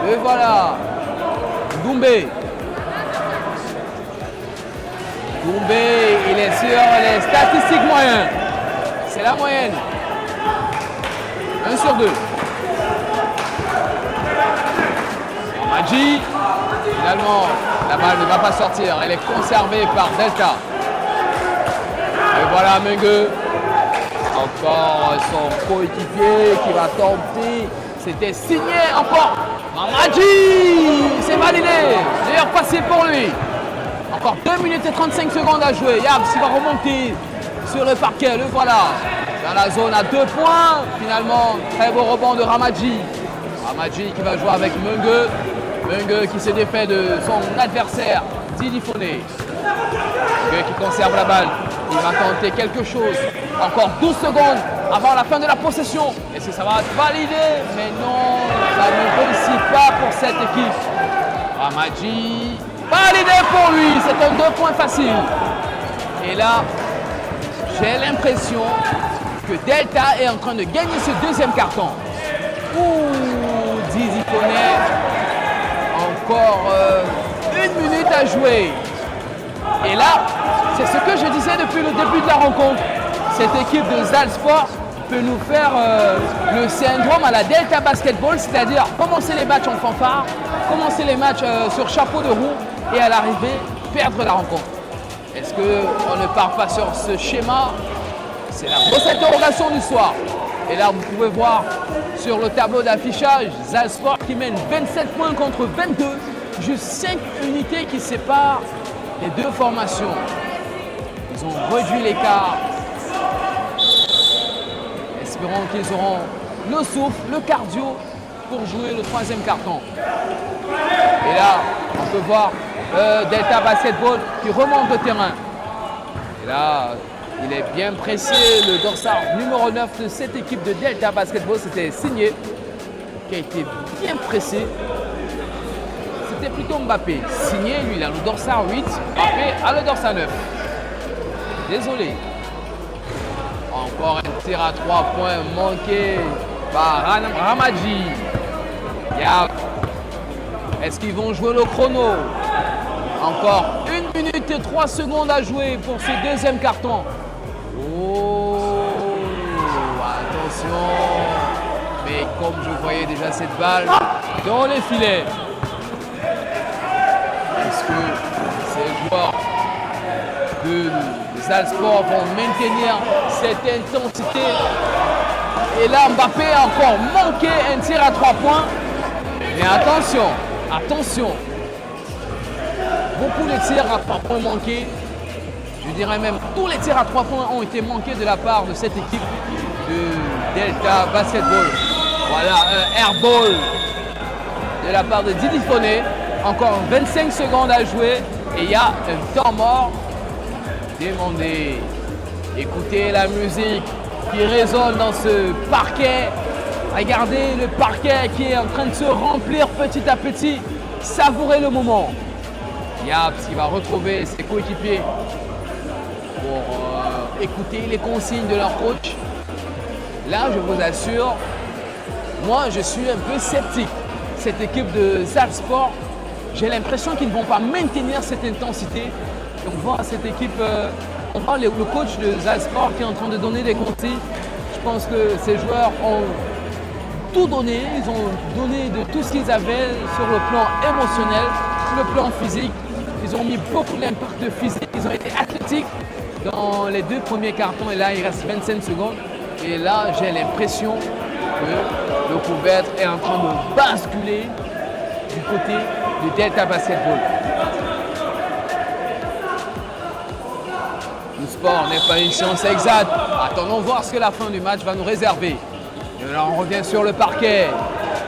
Et voilà. Doumbé. Doumbé, il est sur les statistiques moyennes. C'est la moyenne. 1 sur 2. Amadji. Finalement, la balle ne va pas sortir. Elle est conservée par Delta. Et voilà Mungue. Encore son coéquipier qui va tenter. C'était signé encore. Amadji. C'est validé. Meilleur passé pour lui. Encore 2 minutes et 35 secondes à jouer. Yaps il va remonter sur le parquet. Le voilà. Dans la zone à 2 points. Finalement, très beau rebond de Ramadji. Ramadji qui va jouer avec Mungue. Mungue qui s'est défait de son adversaire, Didi Foné. Mungue qui conserve la balle. Il va tenter quelque chose. Encore 12 secondes avant la fin de la possession. Est-ce que ça va être validé? Mais non, ça ne réussit pas pour cette équipe. Ramadji, validé pour lui. C'est un 2 points facile. Et là, j'ai l'impression que Delta est en train de gagner ce deuxième carton. Ouh, Didi Foné. Encore 1 minute à jouer. Et là, c'est ce que je disais depuis le début de la rencontre. Cette équipe de Zalsport peut nous faire le syndrome à la Delta Basketball, c'est-à-dire commencer les matchs en fanfare, commencer les matchs sur chapeau de roue et à l'arrivée, perdre la rencontre. Est-ce qu'on ne part pas sur ce schéma? C'est la grosse interrogation du soir. Et là, vous pouvez voir sur le tableau d'affichage, Salzbourg qui mène 27 points contre 22. Juste 5 unités qui séparent les deux formations. Ils ont réduit l'écart. Espérons qu'ils auront le souffle, le cardio pour jouer le troisième carton. Et là, on peut voir Delta Basketball qui remonte le terrain. Et là, il est bien pressé, le dorsal numéro 9 de cette équipe de Delta Basketball, c'était Signé, qui a été bien pressé. C'était plutôt Mbappé. Signé, lui, il a le dorsal 8, Mbappé a le dorsal 9. Désolé. Encore un tir à 3 points manqué par Ramadji. Est-ce qu'ils vont jouer le chrono? Encore 1 minute et 3 secondes à jouer pour ce deuxième carton. Oh, attention. Mais comme je voyais déjà cette balle dans les filets, est-ce que ces joueurs de Salzbourg vont maintenir cette intensité? Et là, Mbappé a encore manqué un tir à 3 points. Mais attention, attention. Beaucoup de tirs à 3 points manqués. Je dirais même tous les tirs à 3 points ont été manqués de la part de cette équipe de Delta Basketball. Voilà, un airball de la part de Didi Foné. Encore 25 secondes à jouer et il y a un temps mort demandé. Écoutez la musique qui résonne dans ce parquet. Regardez le parquet qui est en train de se remplir petit à petit. Savourez le moment. Yaps qui va retrouver ses coéquipiers pour écouter les consignes de leur coach. Là, je vous assure, moi, je suis un peu sceptique. Cette équipe de Salzbourg, j'ai l'impression qu'ils ne vont pas maintenir cette intensité. Et on voit cette équipe, on voit le coach de Salzbourg qui est en train de donner des consignes. Je pense que ces joueurs ont tout donné. Ils ont donné de tout ce qu'ils avaient sur le plan émotionnel, le plan physique. Ils ont mis beaucoup d'impact physique. Ils ont été athlétiques dans les 2 premiers cartons. Et là, il reste 25 secondes. Et là, j'ai l'impression que le couvercle est en train de basculer du côté du Delta Basketball. Le sport n'est pas une science exacte. Attendons voir ce que la fin du match va nous réserver. Et là, on revient sur le parquet.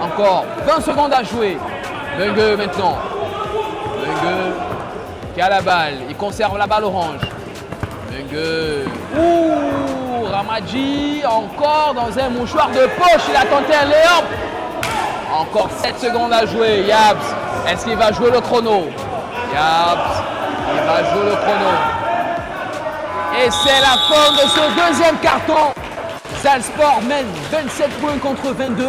Encore 20 secondes à jouer. Bunge maintenant. Bunge qui a la balle. Il conserve la balle orange. Bunge. Ouh, Ramadji encore dans un mouchoir de poche. Il a tenté un layup. Encore 7 secondes à jouer. Yaps. Est-ce qu'il va jouer le chrono? Yaps. Il va jouer le chrono. Et c'est la fin de ce deuxième carton. Salzbourg mène 27 points contre 22.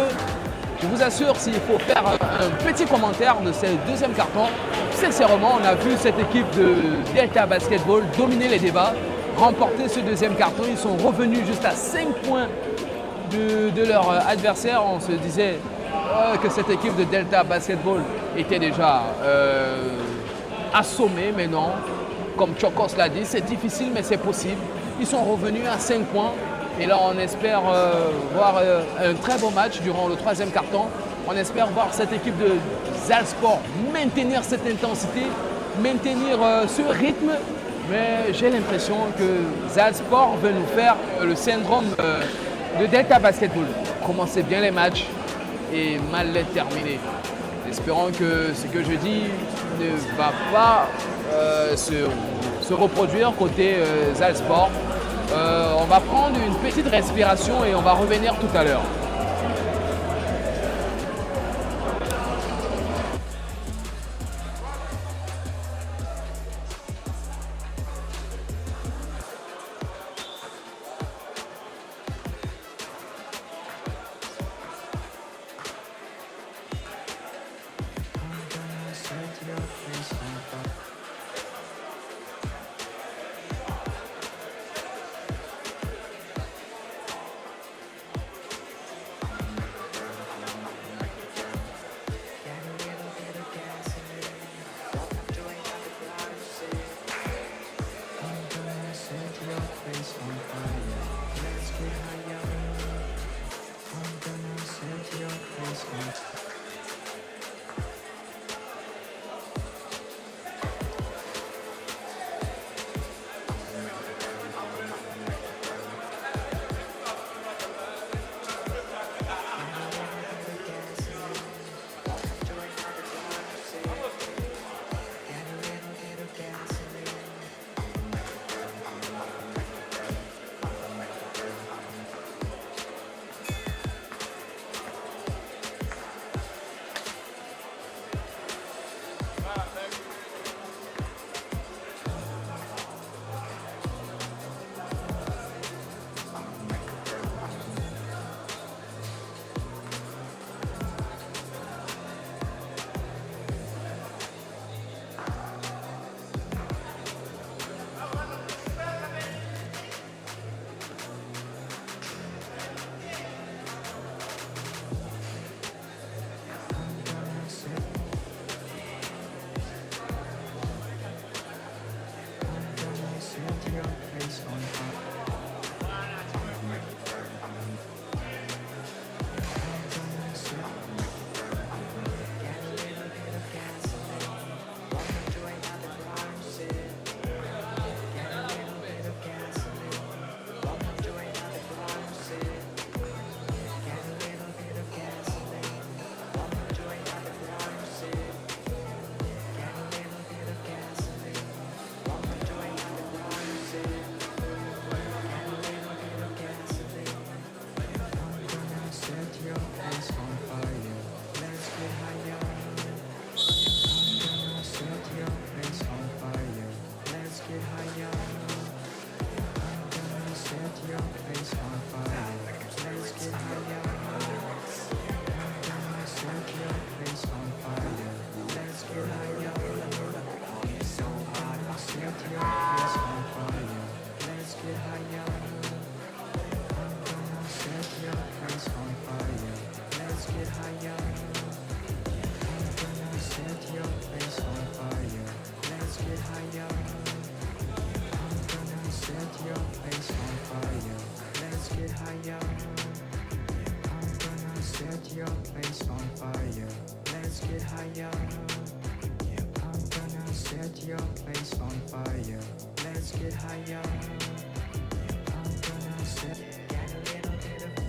Je vous assure, s'il faut faire un petit commentaire de ce deuxième carton, sincèrement, on a vu cette équipe de Delta Basketball dominer les débats, remporter ce deuxième carton. Ils sont revenus juste à 5 points de leur adversaire. On se disait que cette équipe de Delta Basketball était déjà assommée, mais non. Comme Chokos l'a dit, c'est difficile, mais c'est possible. Ils sont revenus à 5 points. Et là, on espère voir un très beau match durant le troisième carton. On espère voir cette équipe de Salzbourg maintenir cette intensité, maintenir ce rythme. Mais j'ai l'impression que Salzbourg veut nous faire le syndrome de Delta Basketball. Commencer bien les matchs et mal les terminer. Espérons que ce que je dis ne va pas se reproduire côté Salzbourg. On va prendre une petite respiration et on va revenir tout à l'heure. I'm gonna set your place on fire. Let's get higher. I'm gonna get a little bit of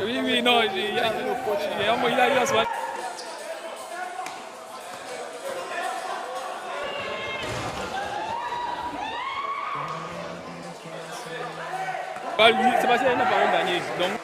Oui, oui, non, il a souvent. Lui, Sébastien n'a pas gagné. Donc,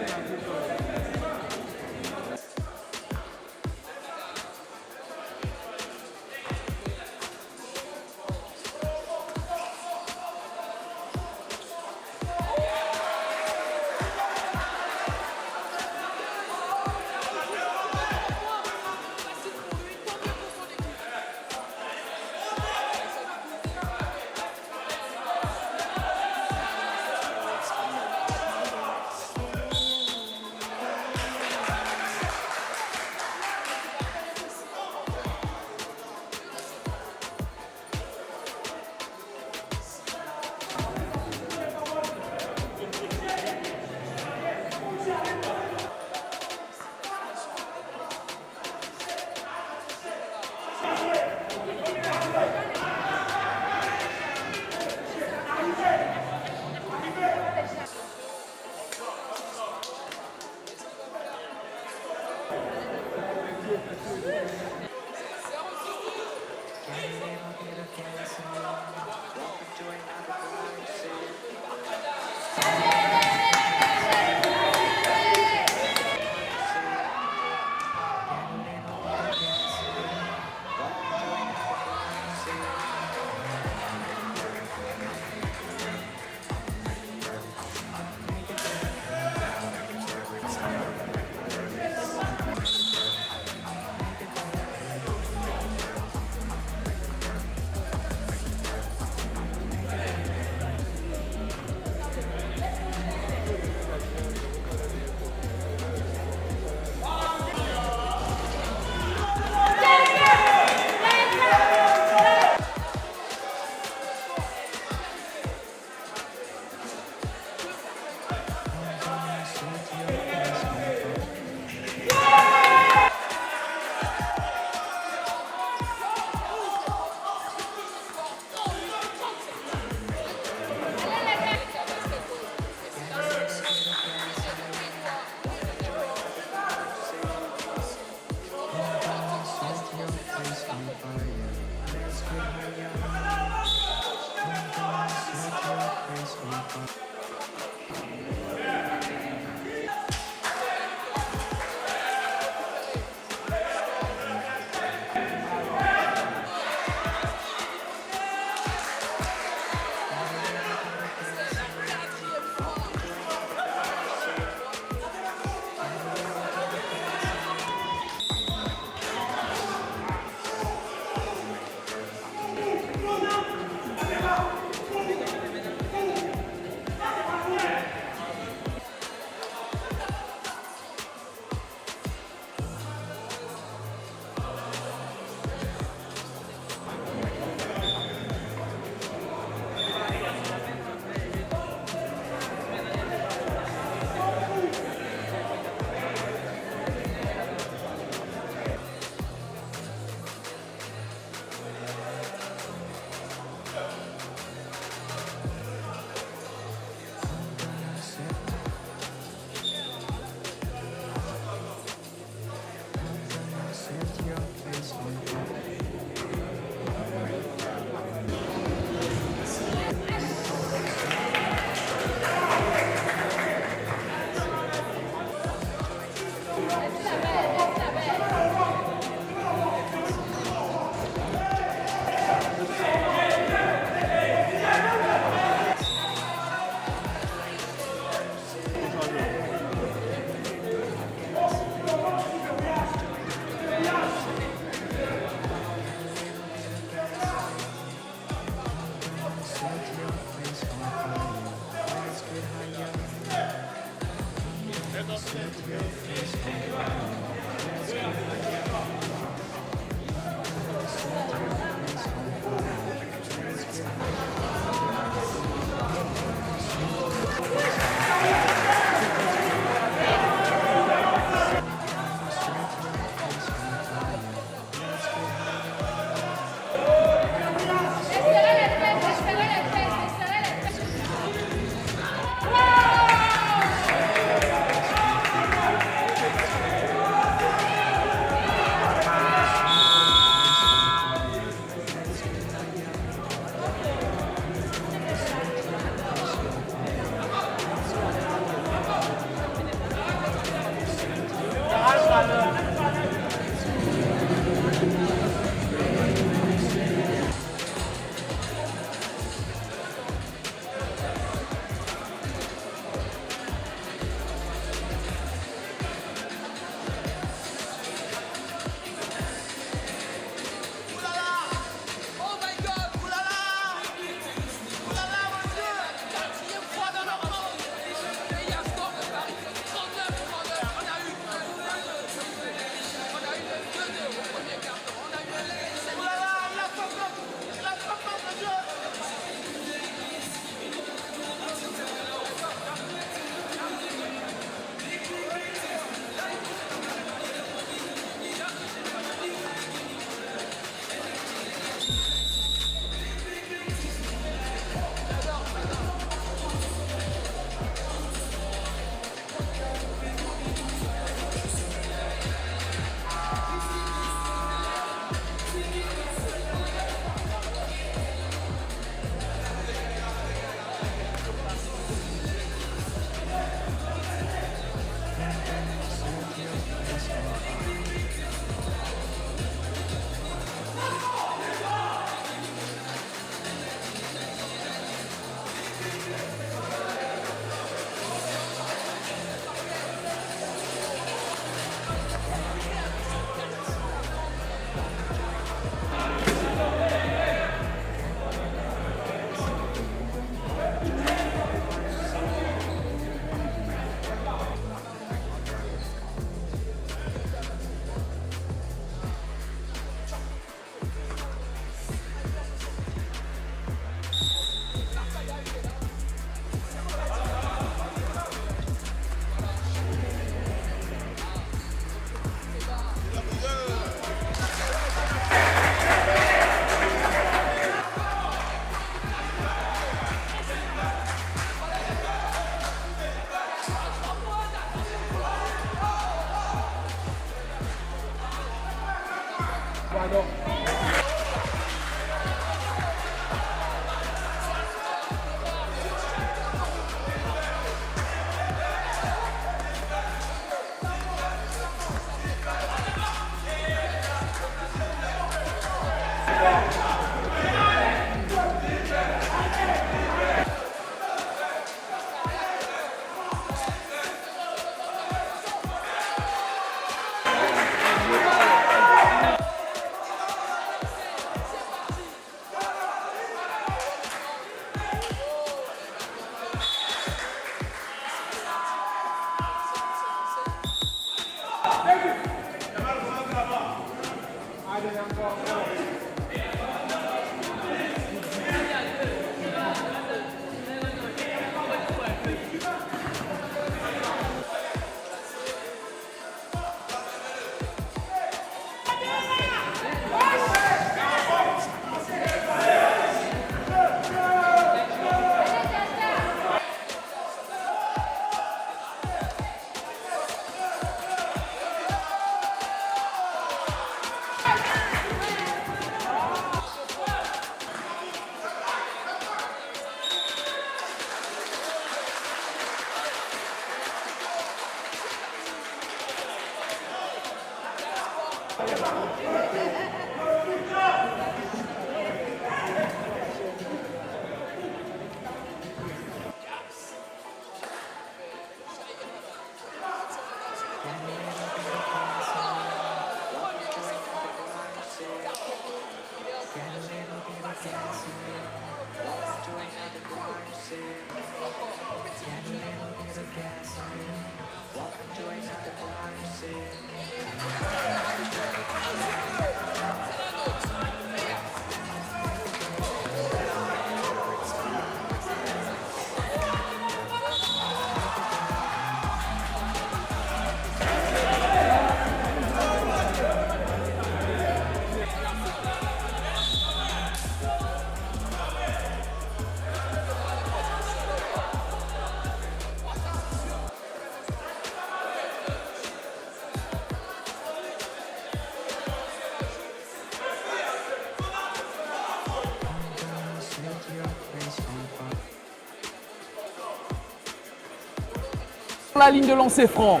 La ligne de lancer franc.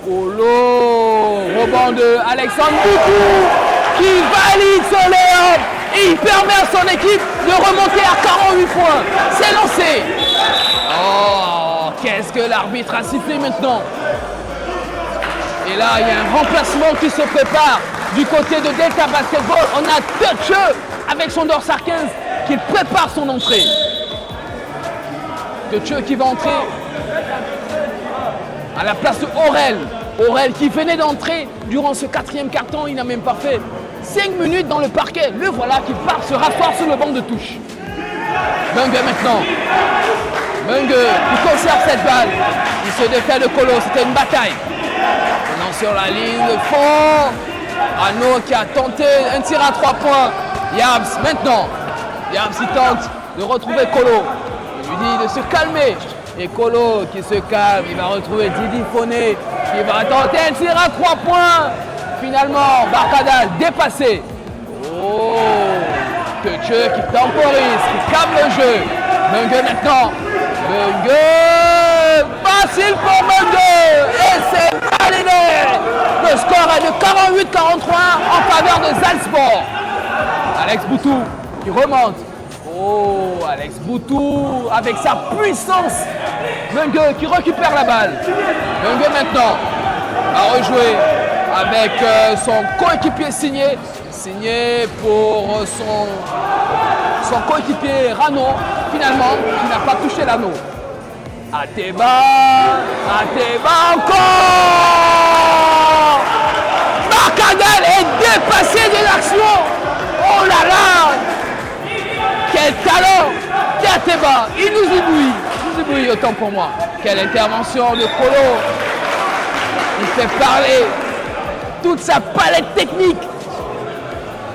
Colo, rebond de Alexandre Boutou qui valide son layup et il permet à son équipe de remonter à 48 points. C'est lancé. Oh, qu'est-ce que l'arbitre a sifflé maintenant. Et là, il y a un remplacement qui se prépare du côté de Delta Basketball. On a Deutsche avec son dorsal 15 qui prépare son entrée. Deutsche qui va entrer à la place de Aurel. Aurel qui venait d'entrer durant ce quatrième quart-temps, il n'a même pas fait 5 minutes dans le parquet. Le voilà qui part se rasseoir sur le banc de touche. Bunge maintenant. Bunge qui conserve cette balle. Il se défait de Colo, c'était une bataille. Maintenant sur la ligne de fond. Arnaud qui a tenté un tir à 3 points. Yabs maintenant. Yabs il tente de retrouver Colo. Il lui dit de se calmer. Et Colo qui se calme, il va retrouver Didi Foné qui va tenter un tir à 3 points. Finalement, Barcadal dépassé. Oh, Deutsche qui temporise, qui calme le jeu. Bunge maintenant. Bunge, facile pour Bunge. Et c'est validé. Le score est de 48-43 en faveur de Salzbourg. Alex Boutou qui remonte. Oh, Alex Boutou avec sa puissance. Bunge qui récupère la balle. Bunge maintenant va rejouer avec son coéquipier signé pour son coéquipier Rano, finalement, qui n'a pas touché l'anneau. Ateba encore. Barcadal est dépassé de l'action. Oh là là. Quel talent d'Ateba. Il nous éblouit autant pour moi. Quelle intervention de Colo. Il fait parler toute sa palette technique.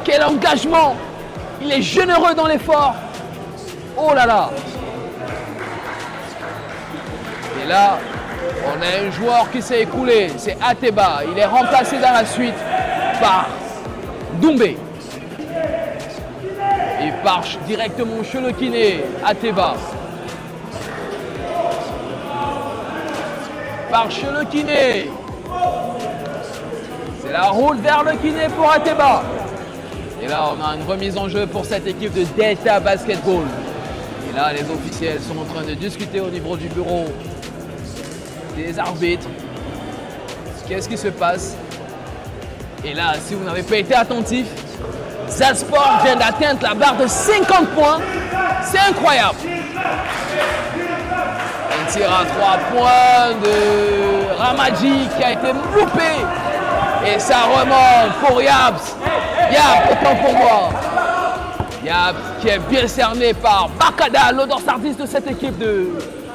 Quel engagement. Il est généreux dans l'effort. Oh là là. Et là, on a un joueur qui s'est écoulé. C'est Ateba. Il est remplacé dans la suite par Doumbé. Il part directement chez le kiné, Ateba. Par chez le kiné. C'est la route vers le kiné pour Ateba. Et là, on a une remise en jeu pour cette équipe de Delta Basketball. Et là, les officiels sont en train de discuter au niveau du bureau des arbitres. Qu'est-ce qui se passe? Et là, si vous n'avez pas été attentif, Zalsport vient d'atteindre la barre de 50 points. C'est incroyable. Un tir à 3 points de Ramadji qui a été loupé. Et ça remonte pour Yabs. Yab, autant pour moi. Yab qui est bien cerné par Bakada, l'odor-sardiste de cette équipe de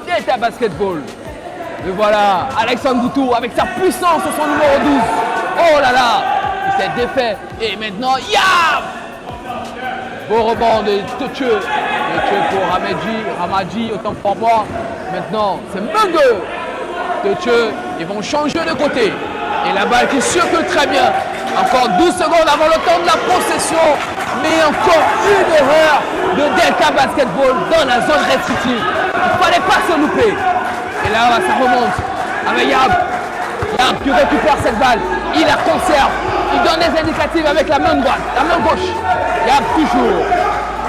Delta Basketball. Et voilà, Alexandre Boutou avec sa puissance sur son numéro 12. Oh là là, il s'est défait. Et maintenant, Yab. Beau rebond de Tcheu. Tcheu pour Ramadji, autant pour moi. Maintenant, c'est Mungue. Tcheu, ils vont changer de côté. Et la balle qui circule très bien. Encore 12 secondes avant le temps de la possession. Mais encore une erreur de Delta Basketball dans la zone restrictive. Il ne fallait pas se louper. Et là, ça remonte avec Yab. Yab qui récupère cette balle. Il la conserve. Il donne les indicatives avec la main droite, la main gauche. Yab toujours.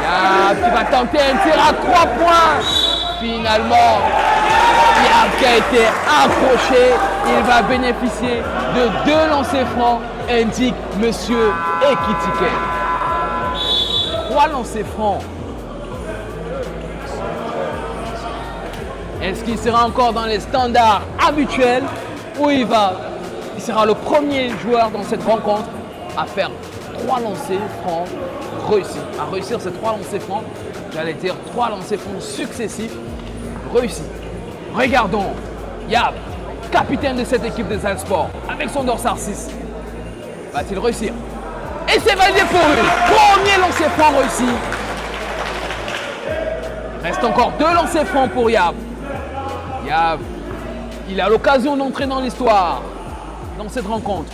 Yab qui va tenter un tir à 3 points. Finalement, Yab qui a été accroché. Il va bénéficier de 2 lancers francs, indique Monsieur Ekitike. 3 lancers francs. Est-ce qu'il sera encore dans les standards habituels ou il sera le premier joueur dans cette rencontre à faire 3 lancers francs réussis. À réussir ces 3 lancers francs, j'allais dire 3 lancers francs successifs réussis. Regardons Yab, capitaine de cette équipe des Zalsport, avec son dorsal 6. Va-t-il réussir? Et c'est validé pour lui. Premier lancer franc réussi. Il reste encore 2 lancers francs pour Yab. Yab, il a l'occasion d'entrer dans l'histoire dans cette rencontre.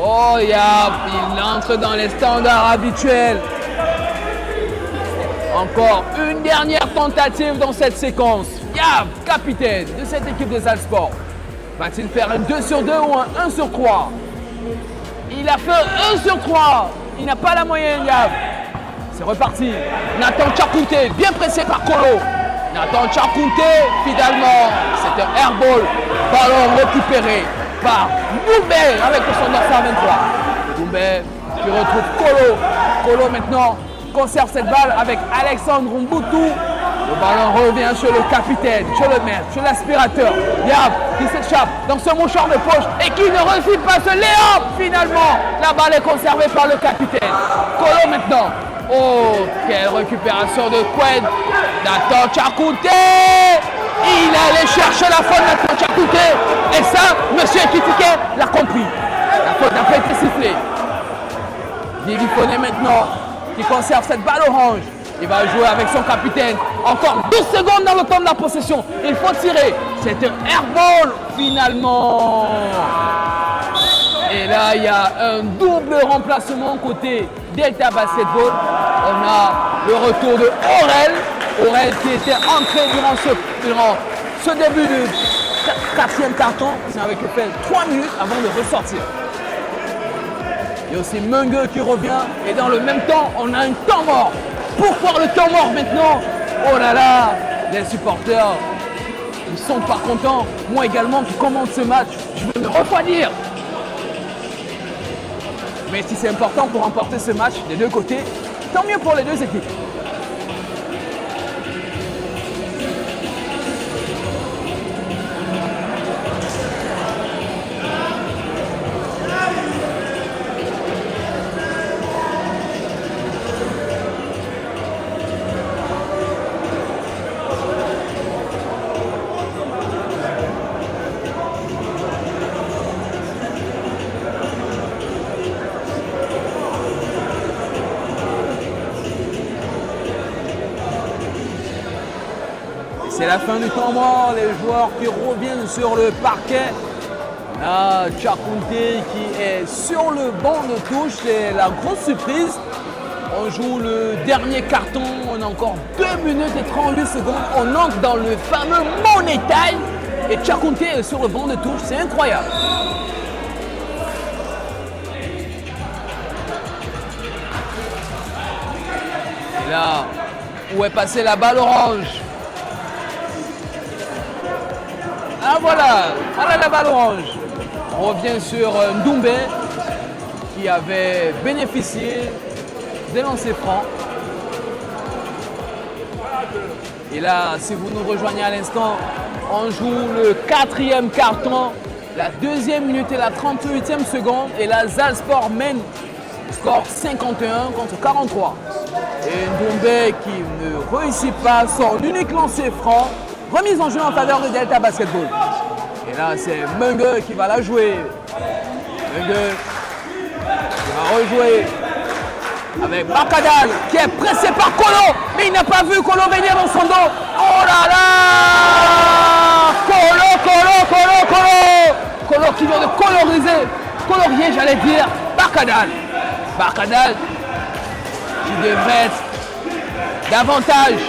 Oh Yab, il entre dans les standards habituels. Encore une dernière tentative dans cette séquence. Yab, capitaine de cette équipe des Zalsport. Va-t-il faire un 2 sur 2 ou un 1 sur 3? Il a fait un 1 sur 3. Il n'a pas la moyenne, Yab. C'est reparti. Nathan Tchakouté, bien pressé par Kolo. Nathan Tchakouté, finalement, c'est un airball. Ballon récupéré par Doumbé avec son dorsal 23. Doumbé qui retrouve Kolo. Kolo maintenant conserve cette balle avec Alexandre Mboutou. Le ballon revient chez le capitaine, chez le maître, chez l'aspirateur. Yab qui s'échappe dans ce mouchoir de poche et qui ne réussit pas ce layup. Finalement, la balle est conservée par le capitaine. Kolo maintenant. Oh, quelle récupération de Qued. Nathan Tchakouté. Il allait chercher la faute de Nathan Tchakouté. Et ça, Monsieur Ekitike l'a compris. La faute n'a pas été sifflée. Divifoné maintenant qui conserve cette balle orange. Il va jouer avec son capitaine. Encore 12 secondes dans le temps de la possession. Il faut tirer. C'est un airball finalement. Et là, il y a un double remplacement côté Delta Basketball. On a le retour de Aurel. Aurel qui était entré durant ce début de 4e carton. Ça avait fait 3 minutes avant de ressortir. Il y a aussi Mungue qui revient. Et dans le même temps, on a un temps mort. Pourquoi le temps mort maintenant? Oh là là, les supporters, ils ne sont pas contents. Moi également qui commande ce match, je veux me refroidir. Mais si c'est important pour remporter ce match des deux côtés, tant mieux pour les deux équipes. C'est la fin du temps mort, les joueurs qui reviennent sur le parquet. Là, Chakunte qui est sur le banc de touche, c'est la grosse surprise. On joue le dernier carton, on a encore 2 minutes et 38 secondes. On entre dans le fameux Money Time et Chakunte est sur le banc de touche, c'est incroyable. Et là, où est passée la balle orange? Ah voilà la balle orange. On revient sur Ndoumbe qui avait bénéficié des lancers francs. Et là, si vous nous rejoignez à l'instant, on joue le 4e carton, la 2e minute et la 38e seconde. Et là, Zalsport mène score 51 contre 43. Et Ndoumbe qui ne réussit pas son unique lancer franc. Remise en jeu en faveur de Delta Basketball. Et là, c'est Mungue qui va la jouer. Mungue qui va rejouer avec Barkadal qui est pressé par Kolo. Mais il n'a pas vu Kolo venir dans son dos. Oh là là! Kolo qui vient de colorier, j'allais dire, Barkadal. Barkadal qui devrait être davantage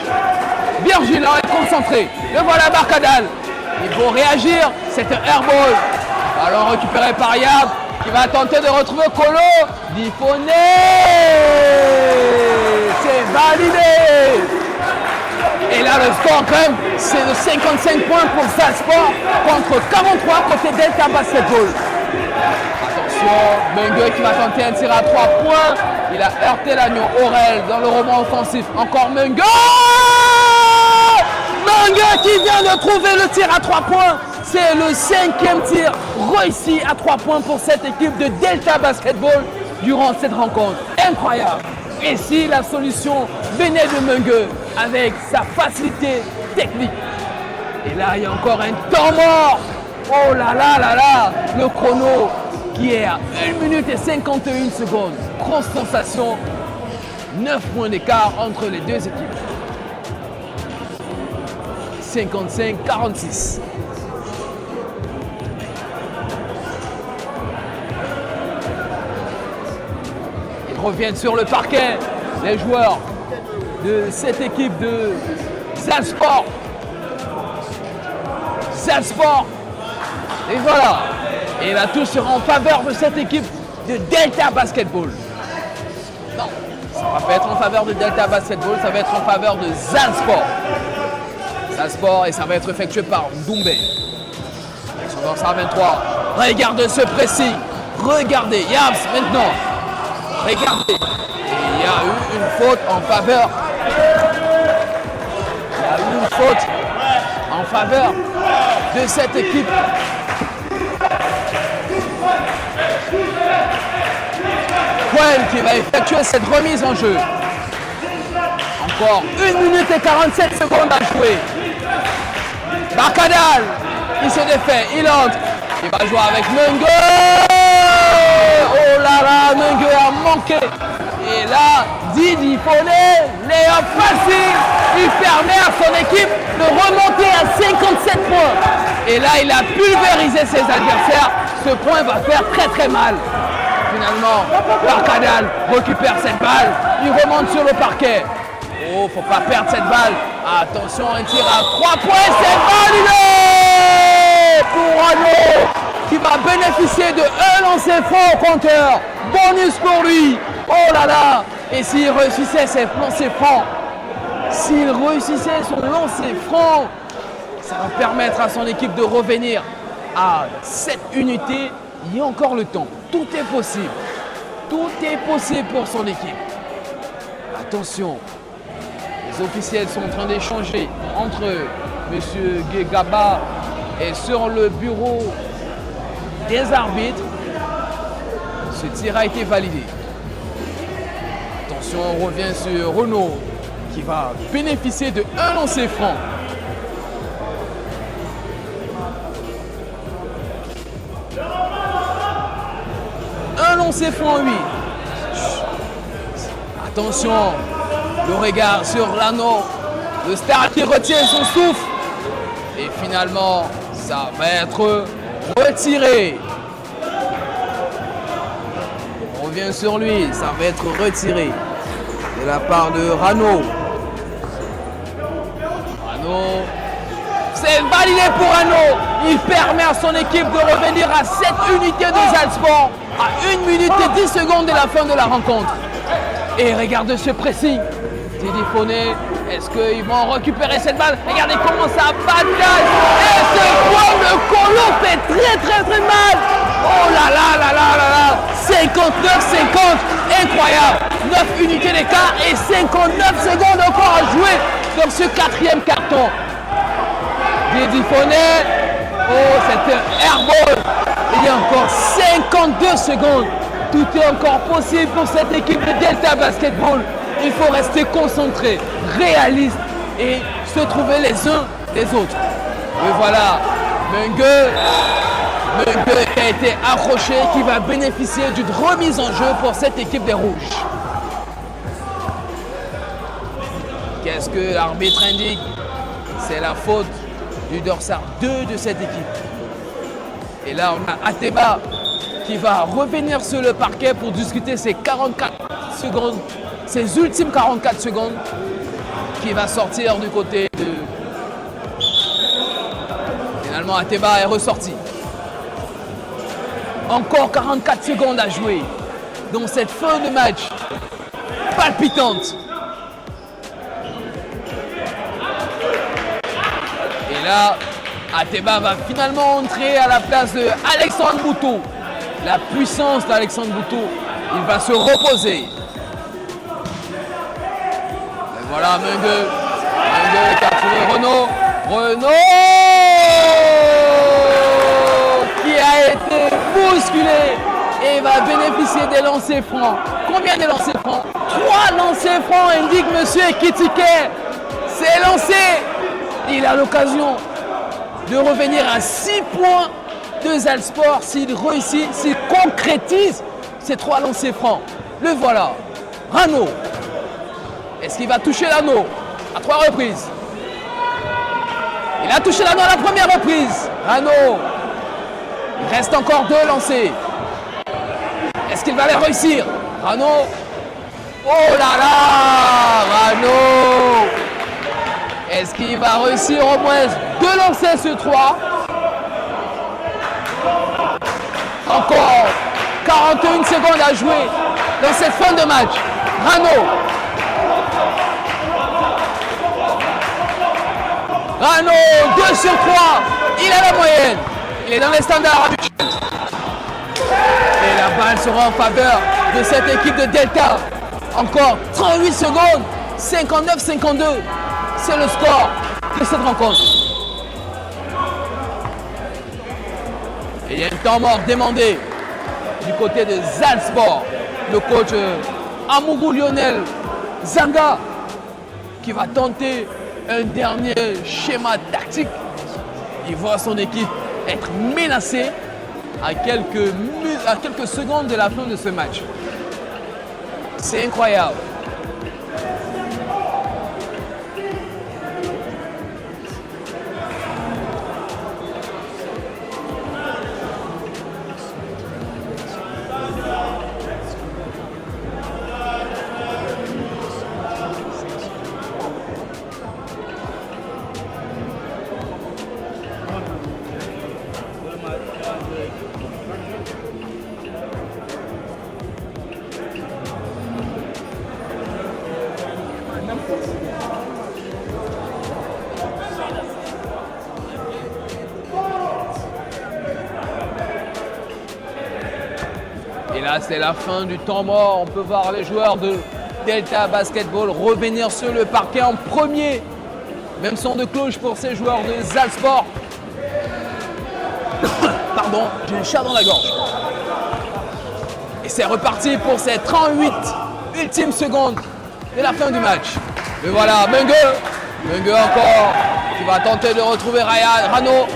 vigilant et concentré. Le voilà Barkadal. Il faut réagir. C'est un airball. Ballon récupéré par Yab qui va tenter de retrouver Kolo. Difoné. C'est validé. Et là, le score, quand même, c'est de 55 points pour Zalsport contre 43 côté Delta Basketball. Attention, Mungue qui va tenter un tir à 3 points. Il a heurté l'agneau Aurel dans le roman offensif. Encore Mungue. Mungue qui vient de trouver le tir à 3 points. C'est le 5e tir réussi à 3 points pour cette équipe de Delta Basketball durant cette rencontre. Incroyable. Et si la solution venait de Mungue avec sa facilité technique. Et là, il y a encore un temps mort. Oh là là là là. Le chrono qui est à 1 minute et 51 secondes. Grosse sensation. 9 points d'écart entre les deux équipes. 55-46. Ils reviennent sur le parquet, les joueurs de cette équipe de Zalsport. Et voilà. Et la touche sera en faveur de cette équipe de Delta Basketball. Non, ça va pas être en faveur de Delta Basketball, ça va être en faveur de Zalsport. Zalsport et ça va être effectué par Ndoumbe. Ils sont dans sa 23. Regardez ce pressing. Regardez, Yabs maintenant. Regardez. Et il y a eu une faute en faveur. En faveur de cette équipe. Cohen qui va effectuer cette remise en jeu. Encore 1 minute et 47 secondes à jouer. Barkadal, il se défait, il entre. Il va jouer avec Mungue. Oh là là, Mungue a manqué. Et là, Didi Foné, layup facile. Il permet à son équipe de remonter à 57 points. Et là, il a pulvérisé ses adversaires. Ce point va faire très très mal. Finalement, Barkadal récupère cette balle. Il remonte sur le parquet. Oh, faut pas perdre cette balle. Attention, un tir à 3 points. C'est validé pour Rano qui va bénéficier de un lancer franc au compteur. Bonus pour lui. Oh là là. Et s'il réussissait ses lancers francs, son lancer franc, ça va permettre à son équipe de revenir à cette unité. Il y a encore le temps. Tout est possible. Tout est possible pour son équipe. Attention. Les officiels sont en train d'échanger entre M. Gegaba et sur le bureau des arbitres. Ce tir a été validé. Attention, on revient sur Renaud qui va bénéficier de un lancer franc. Un lancer franc, oui. Attention. Le regard sur l'anneau, le star qui retient son souffle. Et finalement, ça va être Retiré. On revient sur lui. Ça va être retiré de la part de Rano. Rano. C'est validé pour Rano. Il permet à son équipe de revenir à 7 unités de Salzbourg à 1 minute et 10 secondes de la fin de la rencontre. Et regardez ce pressing. Didi Foné, est-ce qu'ils vont récupérer cette balle? Regardez comment ça bataille. Et ce point de Colo fait très mal. Oh là là. 59-50. Incroyable. 9 unités d'écart et 59 secondes encore à jouer dans ce 4e carton. Didi Foné. Oh, c'est un airball. Il y a encore 52 secondes. Tout est encore possible pour cette équipe de Delta Basketball. Il faut rester concentré, réaliste et se trouver les uns les autres. Et voilà, Mungue qui a été accroché, qui va bénéficier d'une remise en jeu pour cette équipe des Rouges. Qu'est-ce que l'arbitre indique? C'est la faute du dorsal 2 de cette équipe. Et là, on a Ateba qui va revenir sur le parquet pour discuter ses 44 secondes, ses ultimes 44 secondes, qui va sortir du côté de... Finalement, Ateba est ressorti. Encore 44 secondes à jouer dans cette fin de match palpitante. Et là, Ateba va finalement entrer à la place de Alexandre Bouteau. La puissance d'Alexandre Bouteau, il va se reposer. Et voilà Mungue qui a trouvé Renaud qui a été bousculé et va bénéficier des lancers francs. Combien de lancers francs? 3 lancers francs, indique monsieur Kitike. C'est lancé. Il a l'occasion de revenir à 6 points de Salzbourg s'il réussit, s'il concrétise ces 3 lancers francs. Le voilà. Rano. Est-ce qu'il va toucher l'anneau à 3 reprises? Il a touché l'anneau à la première reprise. Rano. Il reste encore 2 lancers. Est-ce qu'il va les réussir? Rano. Oh là là, Rano. Est-ce qu'il va réussir au moins 2 lancers sur 3? Encore 41 secondes à jouer dans cette fin de match. Rano. Rano, 2 sur 3. Il a la moyenne. Il est dans les standards habituels. Et la balle sera en faveur de cette équipe de Delta. Encore 38 secondes. 59-52. C'est le score de cette rencontre. Et il y a un temps mort demandé du côté de Salzbourg. Le coach Amougou Lionel Zanga qui va tenter un dernier schéma tactique. Il voit son équipe être menacée à quelques secondes de la fin de ce match. C'est incroyable. Et là, c'est la fin du temps mort. On peut voir les joueurs de Delta Basketball revenir sur le parquet en premier. Même son de cloche pour ces joueurs de Salzbourg. Pardon, j'ai un chat dans la gorge. Et c'est reparti pour ces 38 ultimes secondes de la fin du match. Et voilà, Mungue encore, qui va tenter de retrouver Rano.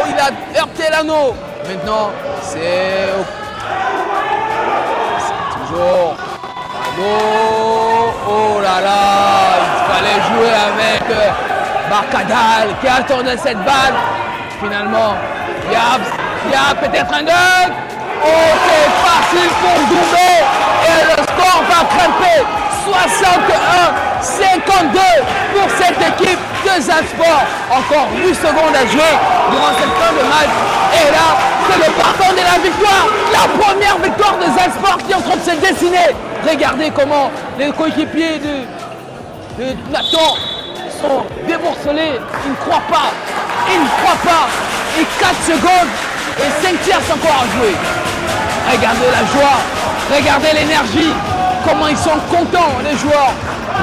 Il a heurté l'anneau. Maintenant, c'est toujours Rano. Oh là là, il fallait jouer avec Barkadal qui attendait cette balle. Finalement, il y Il y a peut-être un dunk. Oh, c'est facile pour Doumbé. Et le score va grimper. 61-52 pour cette équipe de Zalsport. Encore 8 secondes à jouer durant cette fin de match. Et là, c'est le partant de la victoire. La première victoire de Zalsport qui est en train de se dessiner. Regardez comment les coéquipiers de Nathan sont déboursolés. Ils ne croient pas. Ils ne croient pas. Et 4 secondes et 5 tiers encore à jouer. Regardez la joie. Regardez l'énergie. Comment ils sont contents, les joueurs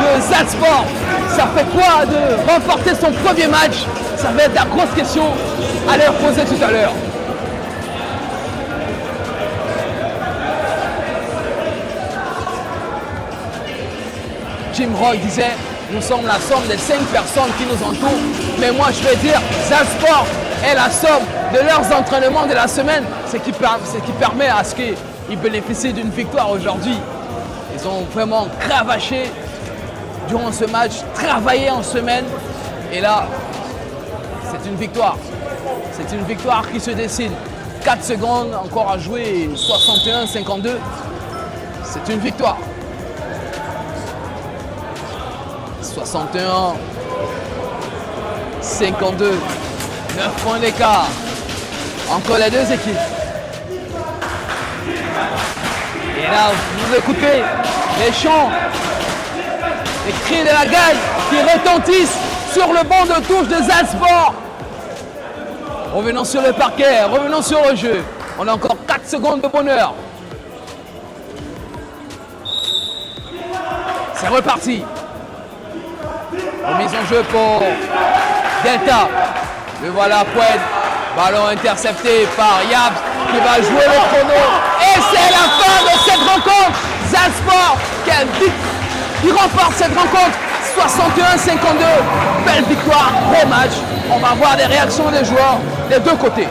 de Zalsport. Ça fait quoi de remporter son premier match? Ça va être la grosse question à leur poser tout à l'heure. Jim Roy disait, nous sommes la somme des 5 personnes qui nous entourent. Mais moi, je vais dire, Zalsport est la somme de leurs entraînements de la semaine. Ce qui permet à ce qu'ils bénéficient d'une victoire aujourd'hui. Ils ont vraiment cravaché durant ce match, travaillé en semaine. Et là, c'est une victoire. C'est une victoire qui se dessine. 4 secondes encore à jouer, 61-52. C'est une victoire. 61-52. 9 points d'écart. Encore les deux équipes. Et là, vous écoutez les chants, les cris de la gagne qui retentissent sur le banc de touche de Zalsport. Revenons sur le parquet, revenons sur le jeu. On a encore 4 secondes de bonheur. C'est reparti. Remise en jeu pour Delta. Le voilà Poète. Ballon intercepté par Yabs qui va jouer le chrono. Et c'est la fin de cette rencontre. Zalsport qui remporte cette rencontre 61-52. Belle victoire, gros match. On va voir des réactions des joueurs des deux côtés.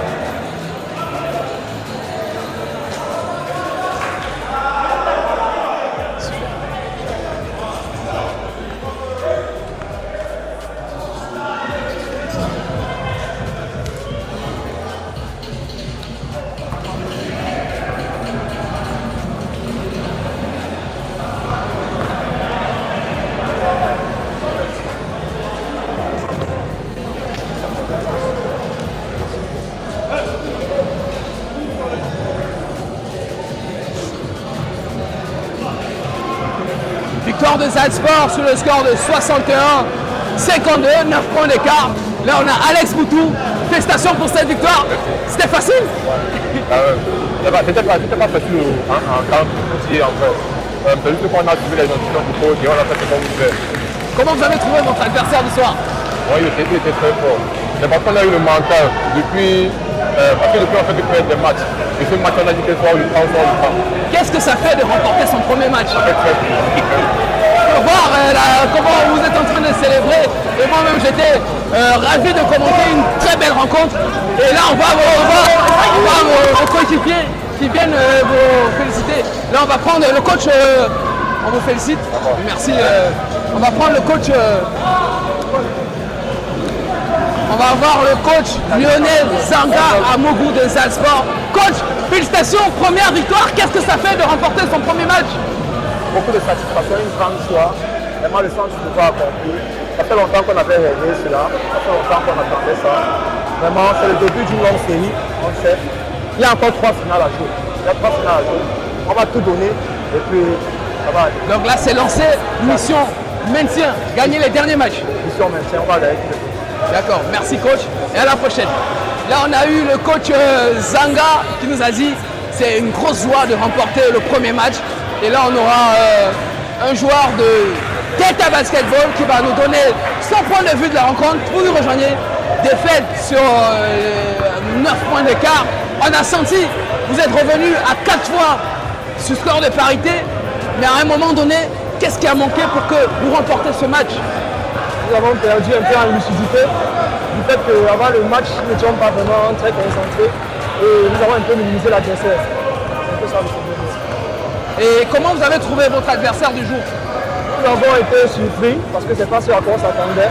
Victoire de Zalsport sur le score de 61-52, 9 points d'écart. Là, on a Alex Moutou. Félicitations pour cette victoire. C'était facile? C'était pas facile en camp, en fait. C'est juste qu'on a suivi les instructions du coach et on a fait ce qu'on voulait. Comment vous avez trouvé votre adversaire du soir? Oui, il était très fort. C'est parce qu'on a eu le mental depuis on fait des matchs. Et ce match, on a dit que soit on le prend, soit on le prend. Qu'est-ce que ça fait de remporter son premier match? Ça fait très plaisir. On va voir comment vous êtes en train de célébrer. Et moi-même, j'étais ravi de commenter une très belle rencontre. Et là, on va vos coéquipiers qui viennent vous féliciter. Là, on va prendre le coach. On vous félicite. Merci. On va prendre le coach. On va voir le coach Lionel Zanga à Mogou de Zalsport. Coach, félicitations, première victoire. Qu'est-ce que ça fait de remporter son premier match? Beaucoup de satisfaction, une grande joie. Vraiment le sens de pouvoir accomplir. Ça fait longtemps qu'on avait rêvé cela. Ça fait longtemps qu'on attendait ça. Vraiment, c'est le début d'une longue série. On sait. Il y a encore 3 finales à jouer. On va tout donner et puis ça va aller. Donc là, c'est lancé. Mission maintien. Gagner les derniers matchs. Mission maintien, on va gagner tous les deux. D'accord, merci coach et à la prochaine. Là on a eu le coach Zanga qui nous a dit c'est une grosse joie de remporter le premier match. Et là on aura un joueur de Delta Basketball qui va nous donner son point de vue de la rencontre. Vous nous rejoignez, défaite sur 9 points d'écart. On a senti, vous êtes revenu à 4 fois sur score de parité, mais à un moment donné, qu'est-ce qui a manqué pour que vous remportez ce match? Nous avons perdu un peu en lucidité du fait qu'avant le match, nous n'étions pas vraiment très concentrés et nous avons un peu minimisé l'adversaire. C'est un peu ça le problème. Et comment vous avez trouvé votre adversaire du jour? Nous avons été surpris parce que c'est pas ce à quoi on s'attendait.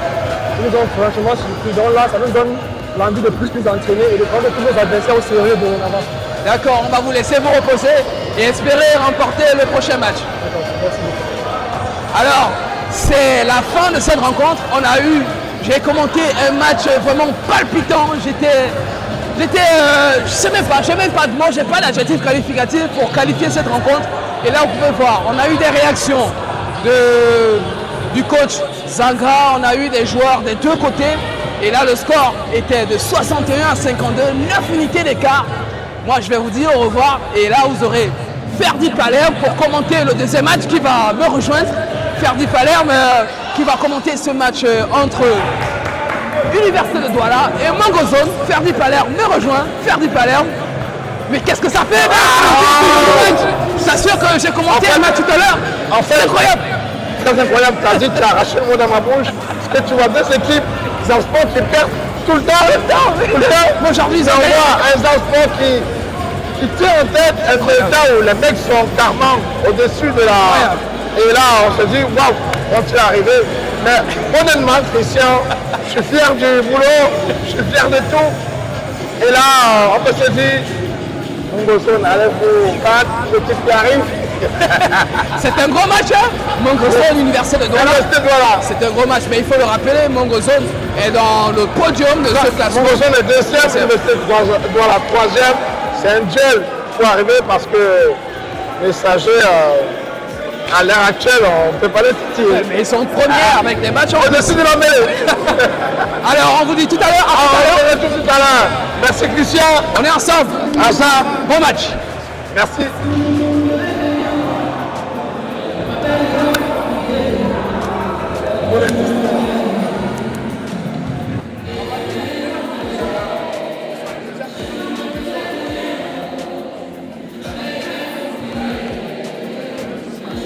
Ils nous ont franchement surpris. Donc là, ça nous donne l'envie de plus nous entraîner et de prendre tous nos adversaires au sérieux dorénavant. D'accord, on va vous laisser vous reposer et espérer remporter le prochain match. Merci beaucoup. Alors, c'est la fin de cette rencontre. J'ai commenté un match vraiment palpitant. Je sais même pas de mots, j'ai pas d'adjectif qualificatif pour qualifier cette rencontre. Et là, vous pouvez voir, on a eu des réactions du coach Zangra, on a eu des joueurs des deux côtés. Et là, le score était de 61 à 52, 9 unités d'écart. Moi, je vais vous dire au revoir. Et là, vous aurez Ferdi Palerme pour commenter le deuxième match qui va me rejoindre. Ferdi Palerme qui va commenter ce match entre Université de Douala et Mangozone. Ferdi Palerme me rejoint. Ferdi Palerme. Mais qu'est-ce que ça fait Je t'assure que j'ai commenté un match tout à l'heure. C'est incroyable. Très incroyable, tu as dit, tu as arraché le mot dans ma bouche. Parce que tu vois deux équipes, Zalsport qui perdent tout le temps. Aujourd'hui, ils envoient un Zalsport qui tient en tête un résultat où les mecs sont carrément au-dessus de la... Et là, on se dit, waouh, quand tu es arrivé. Mais honnêtement, Christian, je suis fier du boulot, je suis fier de tout. Et là, on peut se dire, Mangozone, allez pour 4, l'équipe qui arrive. C'est un gros match, hein. Mangozone, Université de Douala. C'est un gros match, mais il faut le rappeler, Mangozone est dans le podium de ce classement. Mangozone est deuxième, Université de Douala troisième. C'est un gel pour arriver parce que les Messager, à l'heure actuelle, on ne peut pas les tirer. Mais ils sont premiers avec des matchs en Au-dessus de la mêlée. Alors, on vous dit tout à l'heure. Tout à l'heure. Merci Christian. On est ensemble. À ça. Bon match. Merci.